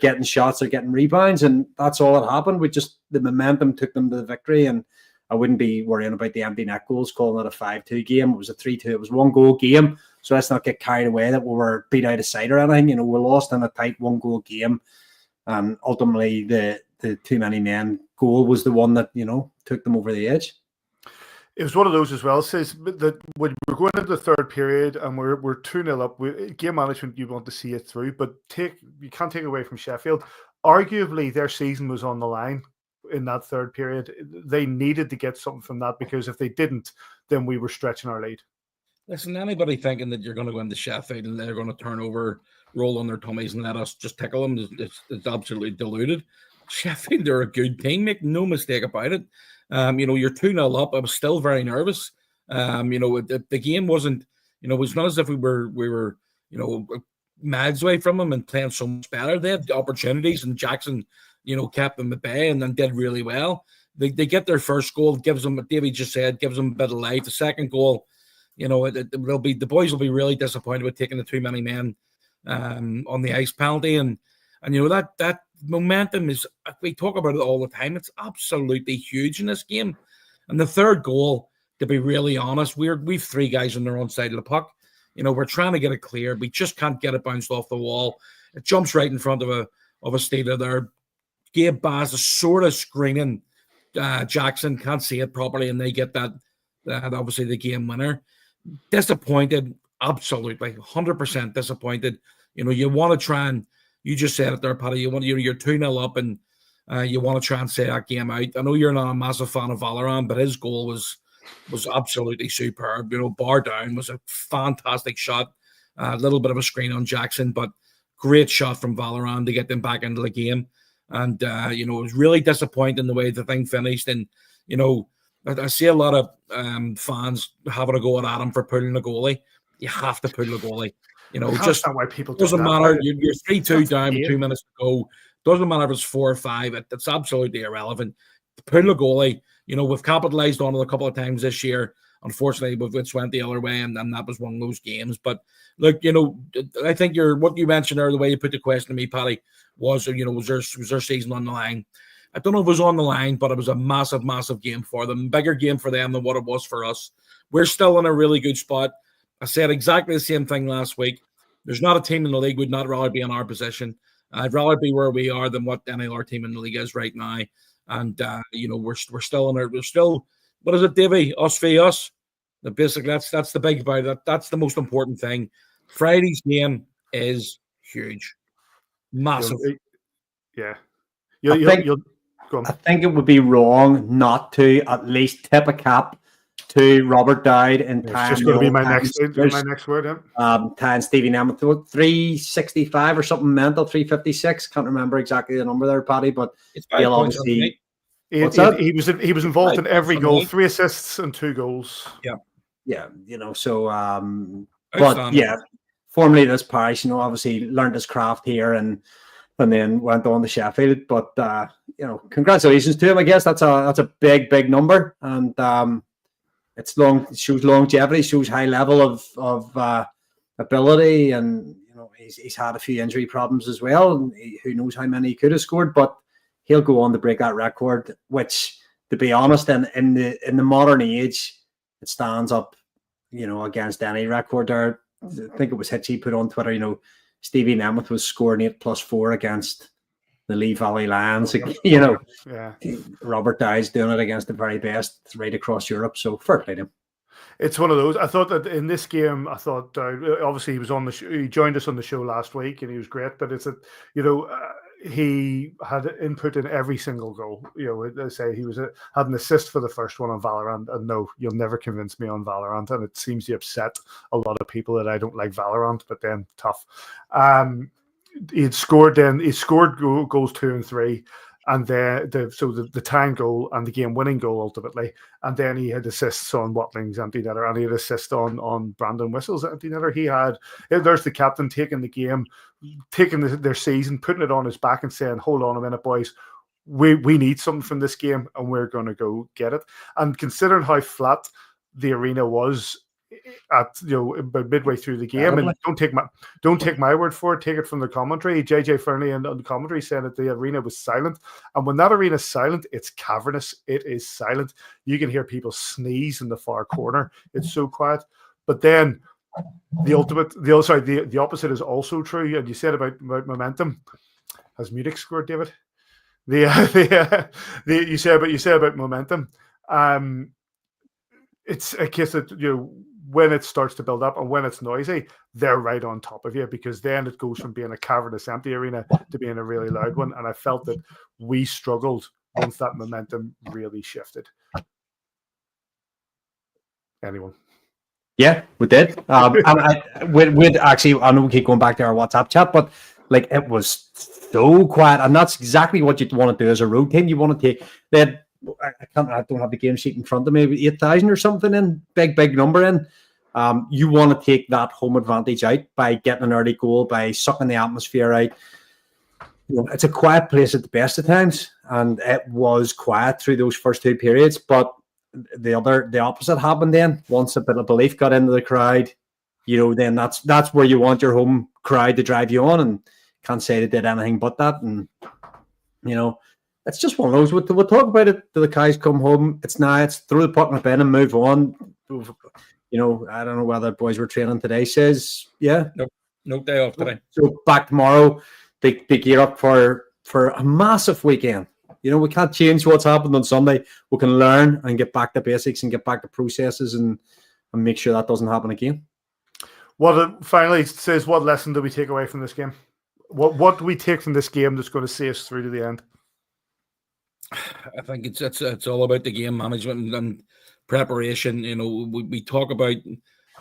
getting shots, they're getting rebounds, and that's all that happened. The momentum took them to the victory, and I wouldn't be worrying about the empty net goals, calling it a 5-2 game. It was a 3-2. It was 1-goal game, so let's not get carried away that we were beat out of sight or anything. We lost in a tight 1-goal game, and ultimately the too many men goal was the one that took them over the edge. It was one of those as well. Says that when we're going into the third period and we're 2-0 up. Game management, you want to see it through, but you can't take away from Sheffield. Arguably, their season was on the line in that third period. They needed to get something from that, because if they didn't, then we were stretching our lead. Listen, anybody thinking that you're going to go into Sheffield and they're going to turn over, roll on their tummies and let us just tickle them, it's absolutely deluded. Sheffield, they're a good team, make no mistake about it. You're 2-0 up. I was still very nervous. The game wasn't, it was not as if we were miles away from them and playing so much better. They had the opportunities, and Jackson, kept them at bay and then did really well. They get their first goal, gives them, Davy just said, gives them a bit of life. The second goal, the boys will be really disappointed with taking the too many men on the ice penalty, and that momentum is, we talk about it all the time, it's absolutely huge in this game. And the third goal, to be really honest, we've three guys on their own side of the puck. We're trying to get it clear. We just can't get it bounced off the wall. It jumps right in front of a stealer there. Gabe Bass is sort of screening Jackson, can't see it properly, and they get that obviously the game winner. Disappointed, absolutely, 100% disappointed. You want to try and, you just said it there, Paddy, you're 2-0 up, and you want to try and say that game out. I know you're not a massive fan of Valorant, but his goal was absolutely superb. Bar down, was a fantastic shot. A little bit of a screen on Jackson, but great shot from Valorant to get them back into the game. And, it was really disappointing the way the thing finished. And, I see a lot of fans having a go at Adam for pulling the goalie. You have to pull the goalie. Just not why people doesn't matter. You're 3-2 down with 2 minutes to go. Doesn't matter if it's 4 or 5. It's absolutely irrelevant. Pull the goalie. We've capitalized on it a couple of times this year. Unfortunately, it's went the other way, and that was one of those games. But look, I think what you mentioned there, the way you put the question to me, Paddy, was their season on the line? I don't know if it was on the line, but it was a massive, massive game for them. Bigger game for them than what it was for us. We're still in a really good spot. I said exactly the same thing last week. There's not a team in the league would not rather be in our position. I'd rather be where we are than what any other team in the league is right now. And we're still in there. We're still, what is it, Davy? Us v us. Basically, that's the big about it. That's the most important thing. Friday's game is huge, massive. Yeah. I think it would be wrong not to at least tip a cap to Robert Dowd and It's just going to be my next word. Ty Stevie Nemeth, 365 or something mental, 356. Can't remember exactly the number there, Paddy, but he'll obviously. He was involved in every goal, 3 assists and 2 goals. Yeah. So but yeah, formerly this parish, obviously learned his craft here and then went on to Sheffield. But congratulations to him. I guess that's a big number, and it shows longevity, shows high level of ability, and he's had a few injury problems as well. And who knows how many he could have scored, but he'll go on to break that record. Which, to be honest, in the modern age, it stands up, against any record there. I think it was Hitchy put on Twitter, Stevie Nemeth was scoring 8+4 against the Lee Valley Lions. Robert Dye's doing it against the very best right across Europe. So fair play to him. It's one of those. I thought that in this game, obviously he was on the show, he joined us on the show last week and he was great. But it's he had input in every single goal. They say he had an assist for the first one on Valorant, and no, you'll never convince me on Valorant, and it seems to upset a lot of people that I don't like Valorant, but then tough. He scored goals 2 and 3, and then the tying goal and the game-winning goal ultimately, and then he had assists on Watling's empty netter, and he had assists on Brandon Whistle's empty netter. There's the captain taking the game, taking their season, putting it on his back and saying, hold on a minute, boys, we need something from this game and we're going to go get it. And considering how flat the arena was at about midway through the game, and don't take my word for it, take it from the commentary. JJ Fernie and the commentary said that the arena was silent, and when that arena is silent, it's cavernous. It is silent. You can hear people sneeze in the far corner. It's so quiet. But then the opposite is also true. And you said about momentum. Has Munich scored, David? You say about momentum. It's a case that when it starts to build up and when it's noisy, they're right on top of you, because then it goes from being a cavernous, empty arena to being a really loud one. And I felt that we struggled once that momentum really shifted. Anyone? Yeah, we did. And we'd actually, I know we keep going back to our WhatsApp chat, but like it was so quiet, and that's exactly what you want to do as a road team. You want to take that. I don't have the game sheet in front of me, 8,000 or something in, big number in. You want to take that home advantage out by getting an early goal, by sucking the atmosphere out. It's a quiet place at the best of times, and it was quiet through those first 2 periods. But the opposite happened then. Once a bit of belief got into the crowd, then that's where you want your home crowd to drive you on, and can't say they did anything but that. And it's just one of those. We'll talk about it till the guys come home. It's throw the puck in the bin and move on. I don't know whether boys were training today. Says no day off today. So back tomorrow. They gear up for a massive weekend. We can't change what's happened on Sunday. We can learn and get back to basics and get back to processes and make sure that doesn't happen again. Finally says, what lesson do we take away from this game? What do we take from this game that's going to see us through to the end? I think it's all about the game management and preparation. We talk about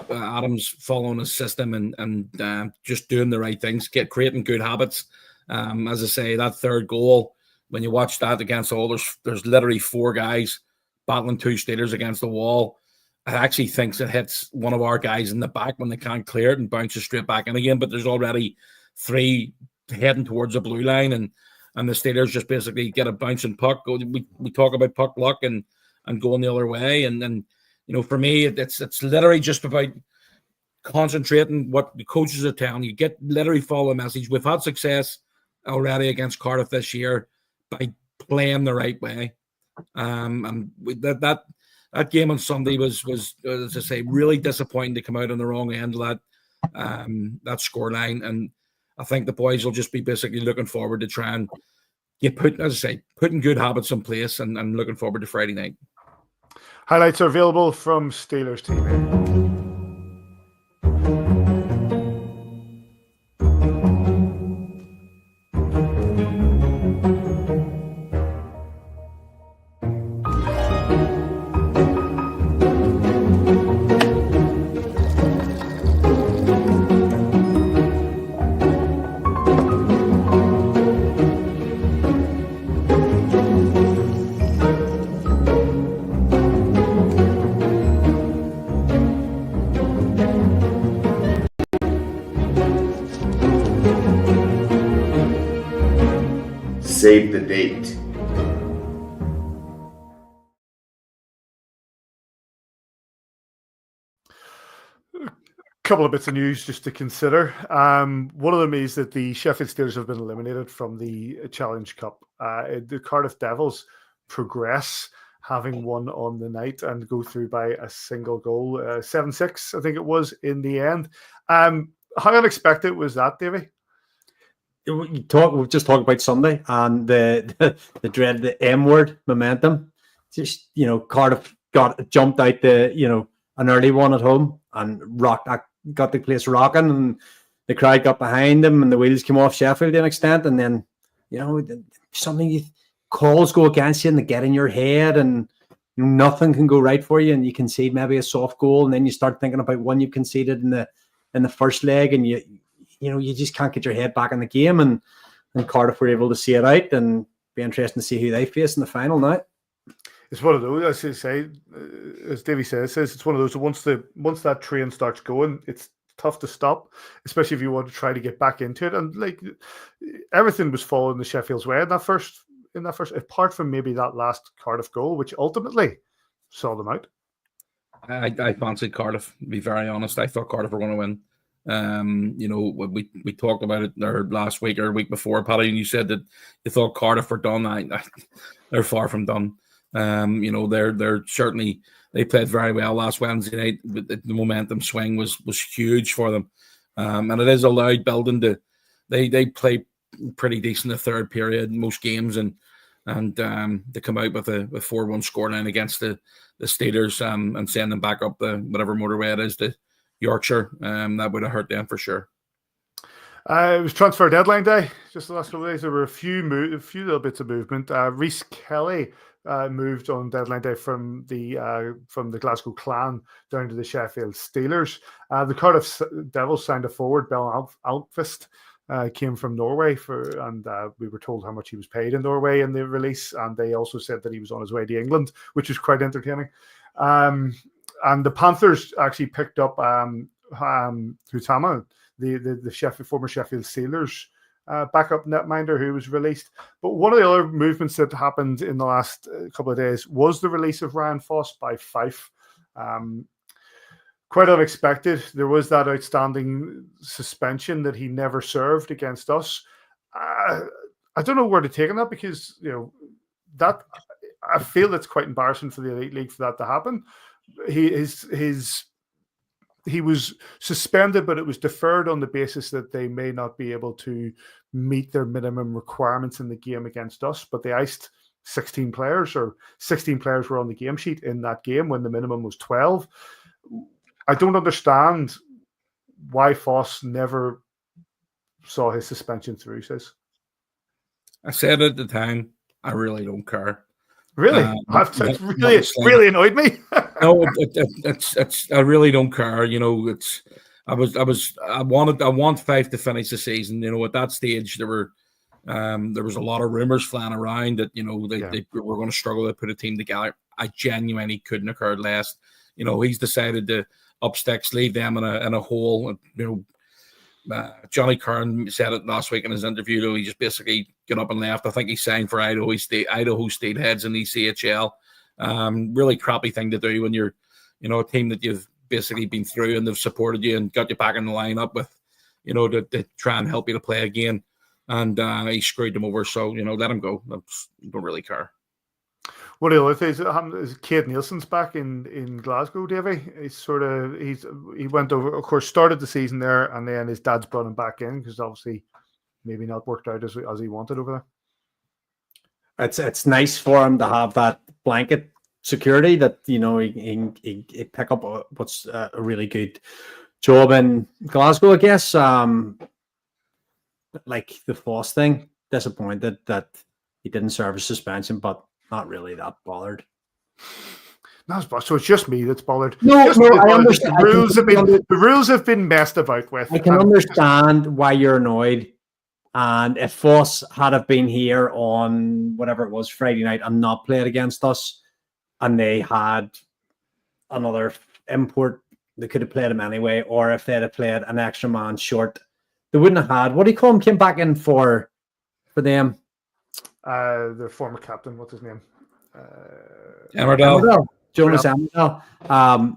Adams following his system and just doing the right things, creating good habits. As I say, that third goal, when you watch that against all, there's literally 4 guys battling 2 Steelers against the wall. I actually think it hits one of our guys in the back when they can't clear it and bounces straight back in again. But there's already 3 heading towards the blue line, and the Steelers just basically get a bouncing puck. We talk about puck luck and going the other way. And for me, it's literally just about concentrating what the coaches are telling you. Literally follow the message. We've had success already against Cardiff this year by playing the right way. And that game on Sunday was, as I say, really disappointing to come out on the wrong end of that scoreline. And I think the boys will just be basically looking forward to try and putting good habits in place and looking forward to Friday night. Highlights are available from Steelers TV. Save the date. Couple of bits of news just to consider. One of them is that the Sheffield Steelers have been eliminated from the Challenge Cup. The Cardiff Devils progress, having won on the night and go through by a single goal, 7-6, I think it was in the end. How unexpected was that, Davy? We've just talked about Sunday and the dread, the M word, momentum. Just Cardiff jumped out an early one at home and got the place rocking, and the crowd got behind them, and the wheels came off Sheffield to an extent, and then something calls go against you and they get in your head, and nothing can go right for you, and you concede maybe a soft goal, and then you start thinking about one you conceded in the first leg, and you just can't get your head back in the game. And Cardiff were able to see it out, and be interesting to see who they face in the final now. It's one of those, as you say, as Davey says, it's one of those. Once that train starts going, it's tough to stop, especially if you want to try to get back into it. And like everything was falling the Sheffield's way in that first, apart from maybe that last Cardiff goal, which ultimately saw them out. I fancied Cardiff, to be very honest. I thought Cardiff were going to win. We talked about it there last week or week before, Paddy, and you said that you thought Cardiff were done. They're far from done. They're certainly, they played very well last Wednesday night. The momentum swing was huge for them, and it is a loud building. They play pretty decent the third period in most games, and they come out with a 4-1 scoreline against the Steelers, and send them back up the whatever motorway it is to Yorkshire. That would have hurt them for sure. It was transfer deadline day. Just the last couple of days, there were a few little bits of movement. Reece Kelly moved on deadline day from the Glasgow Clan down to the Sheffield Steelers. The Cardiff Devils signed a forward, Bell Alkvist, came from Norway and we were told how much he was paid in Norway in the release, and they also said that he was on his way to England, which was quite entertaining. And the Panthers actually picked up Hutama, the former Sheffield Steelers backup netminder who was released. But one of the other movements that happened in the last couple of days was the release of Ryan Foss by Fife. Quite unexpected. There was that outstanding suspension that he never served against us. I don't know where to take on that, because that I feel it's quite embarrassing for the Elite League for that to happen. He was suspended, but it was deferred on the basis that they may not be able to meet their minimum requirements in the game against us. But they iced 16 players, or 16 players were on the game sheet in that game when the minimum was 12. I don't understand why Foss never saw his suspension through, says. I said at the time, I really don't care. Really? It's really annoyed me. No, I really don't care. I want Fife to finish the season. At that stage there was a lot of rumors flying around that they were going to struggle to put a team together. I genuinely couldn't have cared less. He's decided to up sticks, leave them in a hole. Johnny Kern said it last week in his interview. He just basically got up and left. I think he signed for Idaho State Heads in the ECHL. Really crappy thing to do when you're, a team that you've basically been through and they've supported you and got you back in the lineup with, to try and help you to play again. And he screwed them over. So, let him go. I don't really care. One of the other things that happened is Cade Nielsen's back in Glasgow, Davey. He went over, of course, started the season there, and then his dad's brought him back in because obviously maybe not worked out as he wanted over there. It's nice for him to have that blanket security that he pick up what's a really good job in Glasgow, I guess. Like the Foss thing, disappointed that he didn't serve a suspension, but not really that bothered. So it's just me that's bothered. No, I understand. The rules have been messed about with. I can understand why you're annoyed. And if Foss had have been here on whatever it was, Friday night, and not played against us, and they had another import, they could have played him anyway. Or if they'd have played an extra man short, they wouldn't have had, what do you call him, came back in for them? The former captain, what's his name? Emmerdale. Jonas Emmerdale.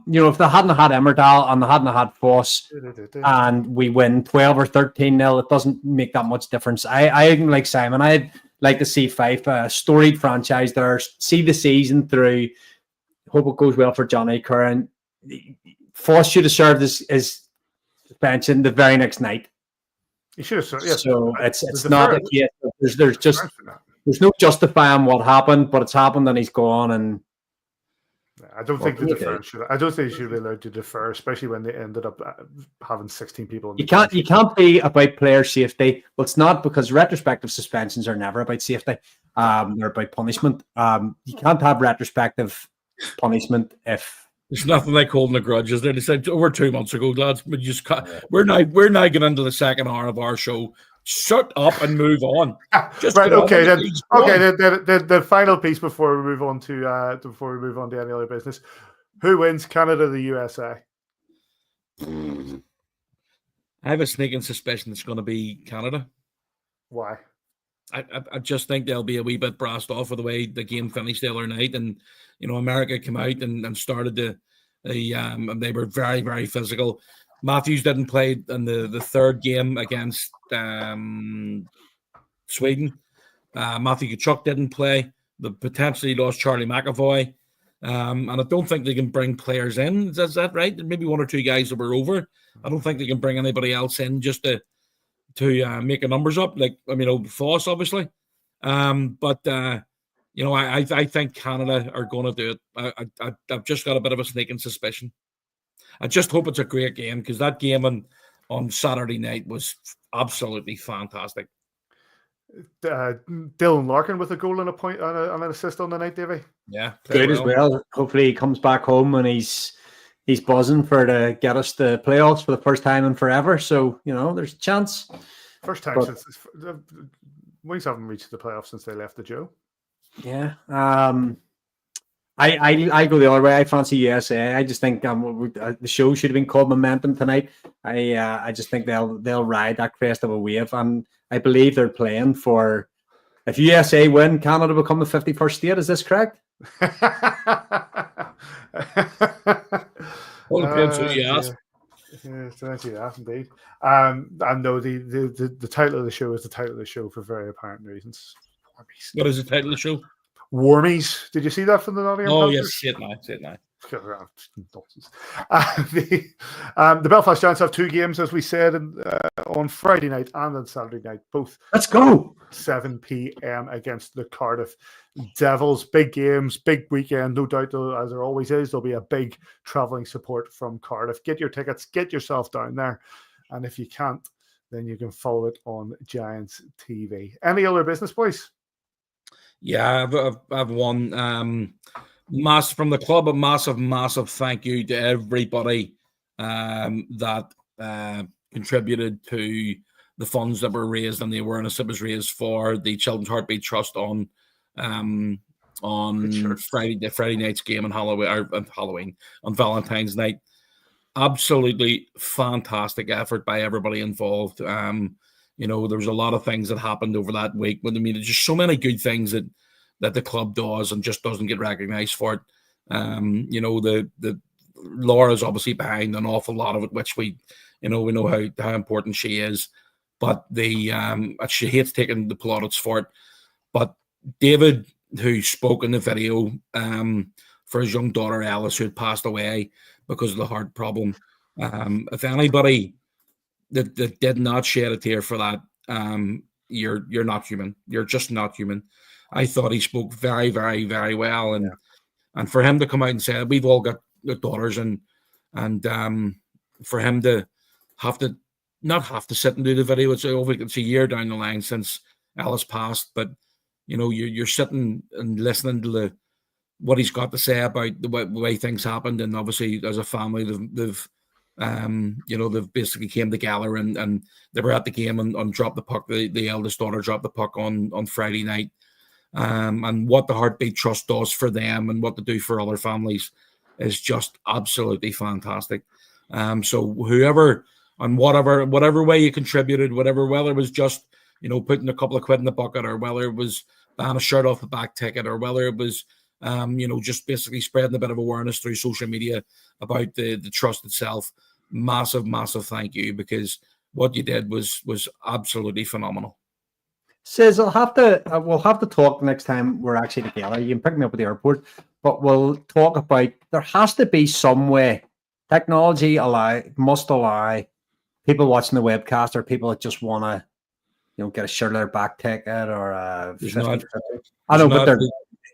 If they hadn't had Emmerdale and they hadn't had Foss and we win 12 or 13-0, it doesn't make that much difference. I like Simon. I'd like to see Fife, a storied franchise there, see the season through. Hope it goes well for Johnny Curran. Foss should have served his suspension the very next night. He should have served, yes. So it's not a case. There's no justifying what happened, but it's happened and he's gone. And I don't think the defer should. I don't think they should be allowed to defer, especially when they ended up having 16 people. You can't be about player safety. Well, it's not, because retrospective suspensions are never about safety. They're about punishment. You can't have retrospective punishment if there's nothing like holding a grudge, is there? They said over 2 months ago, lads, we just we're now getting into the second hour of our show. Shut up and move on. Just right. Okay. The final piece before we move on to any other business. Who wins, Canada or the USA? I have a sneaking suspicion it's going to be Canada. Why? I just think they'll be a wee bit brassed off with the way the game finished the other night, and America came out and started and they were very, very physical. Matthews didn't play in the third game against Sweden. Matthew Tkachuk didn't play. They potentially lost Charlie McAvoy. And I don't think they can bring players in. Is that right? Maybe one or two guys that were over. I don't think they can bring anybody else in just to make the numbers up. Like, Foss, obviously. But I think Canada are going to do it. I've just got a bit of a sneaking suspicion. I just hope it's a great game, because that game on Saturday night was absolutely fantastic. Dylan Larkin with a goal and a point and an assist on the night, Davy. Yeah, good as well. Hopefully he comes back home and he's buzzing to get us the playoffs for the first time in forever. So there's a chance. First time since Wings haven't reached the playoffs since they left the Joe. Yeah. I go the other way. I fancy USA. I just think the show should have been called Momentum tonight. I just think they'll ride that crest of a wave, and I believe they're playing for. If USA win, Canada become the 51st state. Is this correct? Well, depends who you ask. Yeah, indeed. And no, the title of the show is the title of the show for very apparent reasons. Warmies. What is the title of the show? Warmies. Did you see that from the Nottingham? Oh, yes, shit now. The Belfast Giants have two games, as we said, on Friday night and on Saturday night. Both. Let's go. 7 p.m. against the Cardiff Devils. Big games, big weekend. No doubt, as there always is, there'll be a big travelling support from Cardiff. Get your tickets. Get yourself down there. And if you can't, then you can follow it on Giants TV. Any other business, boys? Yeah, I've won. From the club, a massive thank you to everybody that contributed to the funds that were raised and the awareness that was raised for the Children's Heartbeat Trust on Friday night's game on Halloween on Valentine's night. Absolutely fantastic effort by everybody involved. There was a lot of things that happened over that week. But there's just so many good things that the club does and just doesn't get recognized for it. The Laura's obviously behind an awful lot of it, which we know how important she is. But she hates taking the plaudits for it. But David, who spoke in the video for his young daughter Alice, who had passed away because of the heart problem, if anybody that did not shed a tear for that, you're not human. You're just not human. I thought he spoke very, very, very well, and for him to come out and say we've all got daughters, and for him to not have to sit and do the video. It's a year down the line since Alice passed, but you're sitting and listening to what he's got to say about the way things happened, and obviously as a family they've basically came together and they were at the game and dropped the puck. The eldest daughter dropped the puck on Friday night. And what the Heartbeat Trust does for them and what they do for other families is just absolutely fantastic. So whoever and whatever way you contributed, whether it was just putting a couple of quid in the bucket, or whether it was buying a shirt off the back ticket, or whether it was just basically spreading a bit of awareness through social media about the trust itself, massive thank you, because what you did was absolutely phenomenal. Says we'll have to talk next time we're actually together. You can pick me up at the airport, but we'll talk about, there has to be some way, technology must allow people watching the webcast, or people that just want to get a shirt or back ticket, or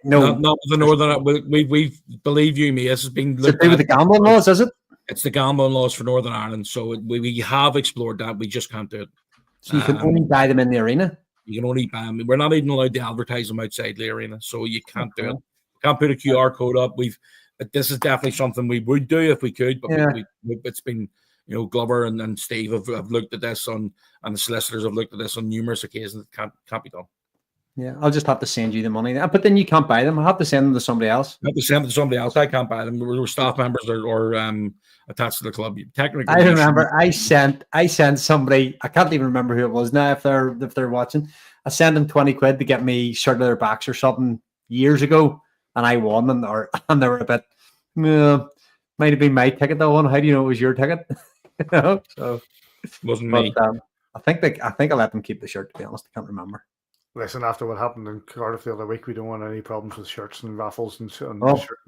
No, not with the Northern. We believe you, me. This has been is it with the gambling laws? Is it? It's the gambling laws for Northern Ireland. So we have explored that. We just can't do it. So you can only buy them in the arena. You can only buy them. We're not even allowed to advertise them outside the arena, so you can't do it. Okay. Can't put a QR code up. But this is definitely something we would do if we could. But it's been, Glover and Steve have looked at this and the solicitors have looked at this on numerous occasions. It can't be done. Yeah, I'll just have to send you the money. But then you can't buy them. I have to send them to somebody else. I have to send them to somebody else. I can't buy them. We're staff members or attached to the club. Technically, I remember I sent somebody. I can't even remember who it was now. If they're watching, I sent them 20 quid to get me shirt leather backs or something years ago, and I won them. And they were a bit. Might have been my ticket that one. How do you know it was your ticket? So it wasn't me. I think I let them keep the shirt. To be honest, I can't remember. Listen, after what happened in Cardiff the other week, we don't want any problems with shirts and raffles and shirt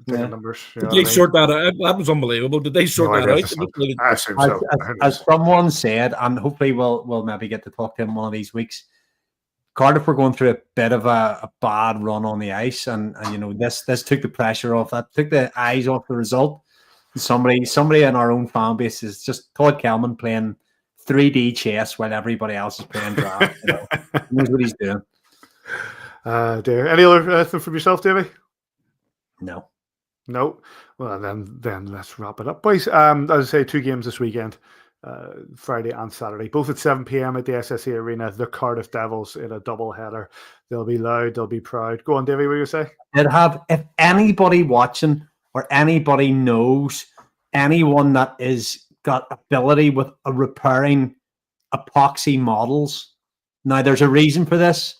ticket numbers. Did they sort that out? That was unbelievable. Did they sort that out? I assume so. As someone said, and hopefully we'll maybe get to talk to him one of these weeks. Cardiff were going through a bit of a bad run on the ice, and this took the pressure off. That took the eyes off the result. Somebody in our own fan base is just Todd Kelman playing 3D chess while everybody else is playing draft. He knows what he's doing. Dear. Any other anything from yourself, Davey? No. Well, then let's wrap it up, boys. As I say, 2 games this weekend, Friday and Saturday, both at 7 p.m. at the SSE Arena. The Cardiff Devils in a double header. They'll be loud. They'll be proud. Go on, Davey. What do you say? If anybody watching or anybody knows anyone that is got ability with repairing epoxy models, now there's a reason for this.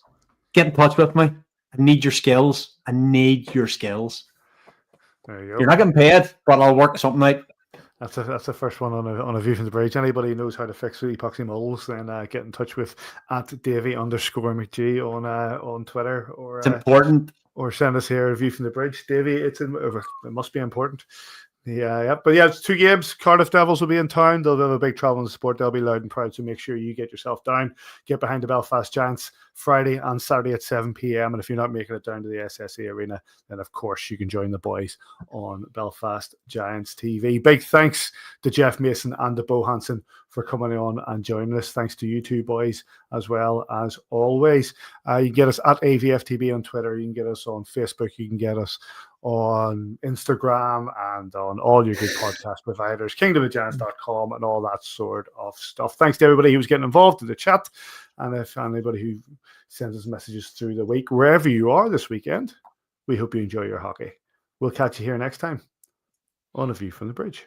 Get in touch with me. I need your skills. I need your skills. There you go. You're not getting paid, but I'll work something out. That's the first one on a view from the bridge. Anybody who knows how to fix epoxy models, then get in touch with @Davy_McG on Twitter or it's important. Or send us here a view from the bridge. Davy, it must be important. Yeah. But yeah, it's 2 games. Cardiff Devils will be in town. They'll have a big travel and support. They'll be loud and proud. So make sure you get yourself down. Get behind the Belfast Giants Friday and Saturday at 7 p.m. And if you're not making it down to the SSE Arena, then of course you can join the boys on Belfast Giants TV. Big thanks to Jeff Mason and to Bo Hansen for coming on and joining us. Thanks to you two boys as well as always. You can get us at AVFTB on Twitter. You can get us on Facebook. You can get us on Instagram and on all your good podcast providers, kingdomofgiants.com and all that sort of stuff. Thanks to everybody who's getting involved in the chat, and if anybody who sends us messages through the week, wherever you are this weekend, we hope you enjoy your hockey. We'll catch you here next time on A View from the Bridge.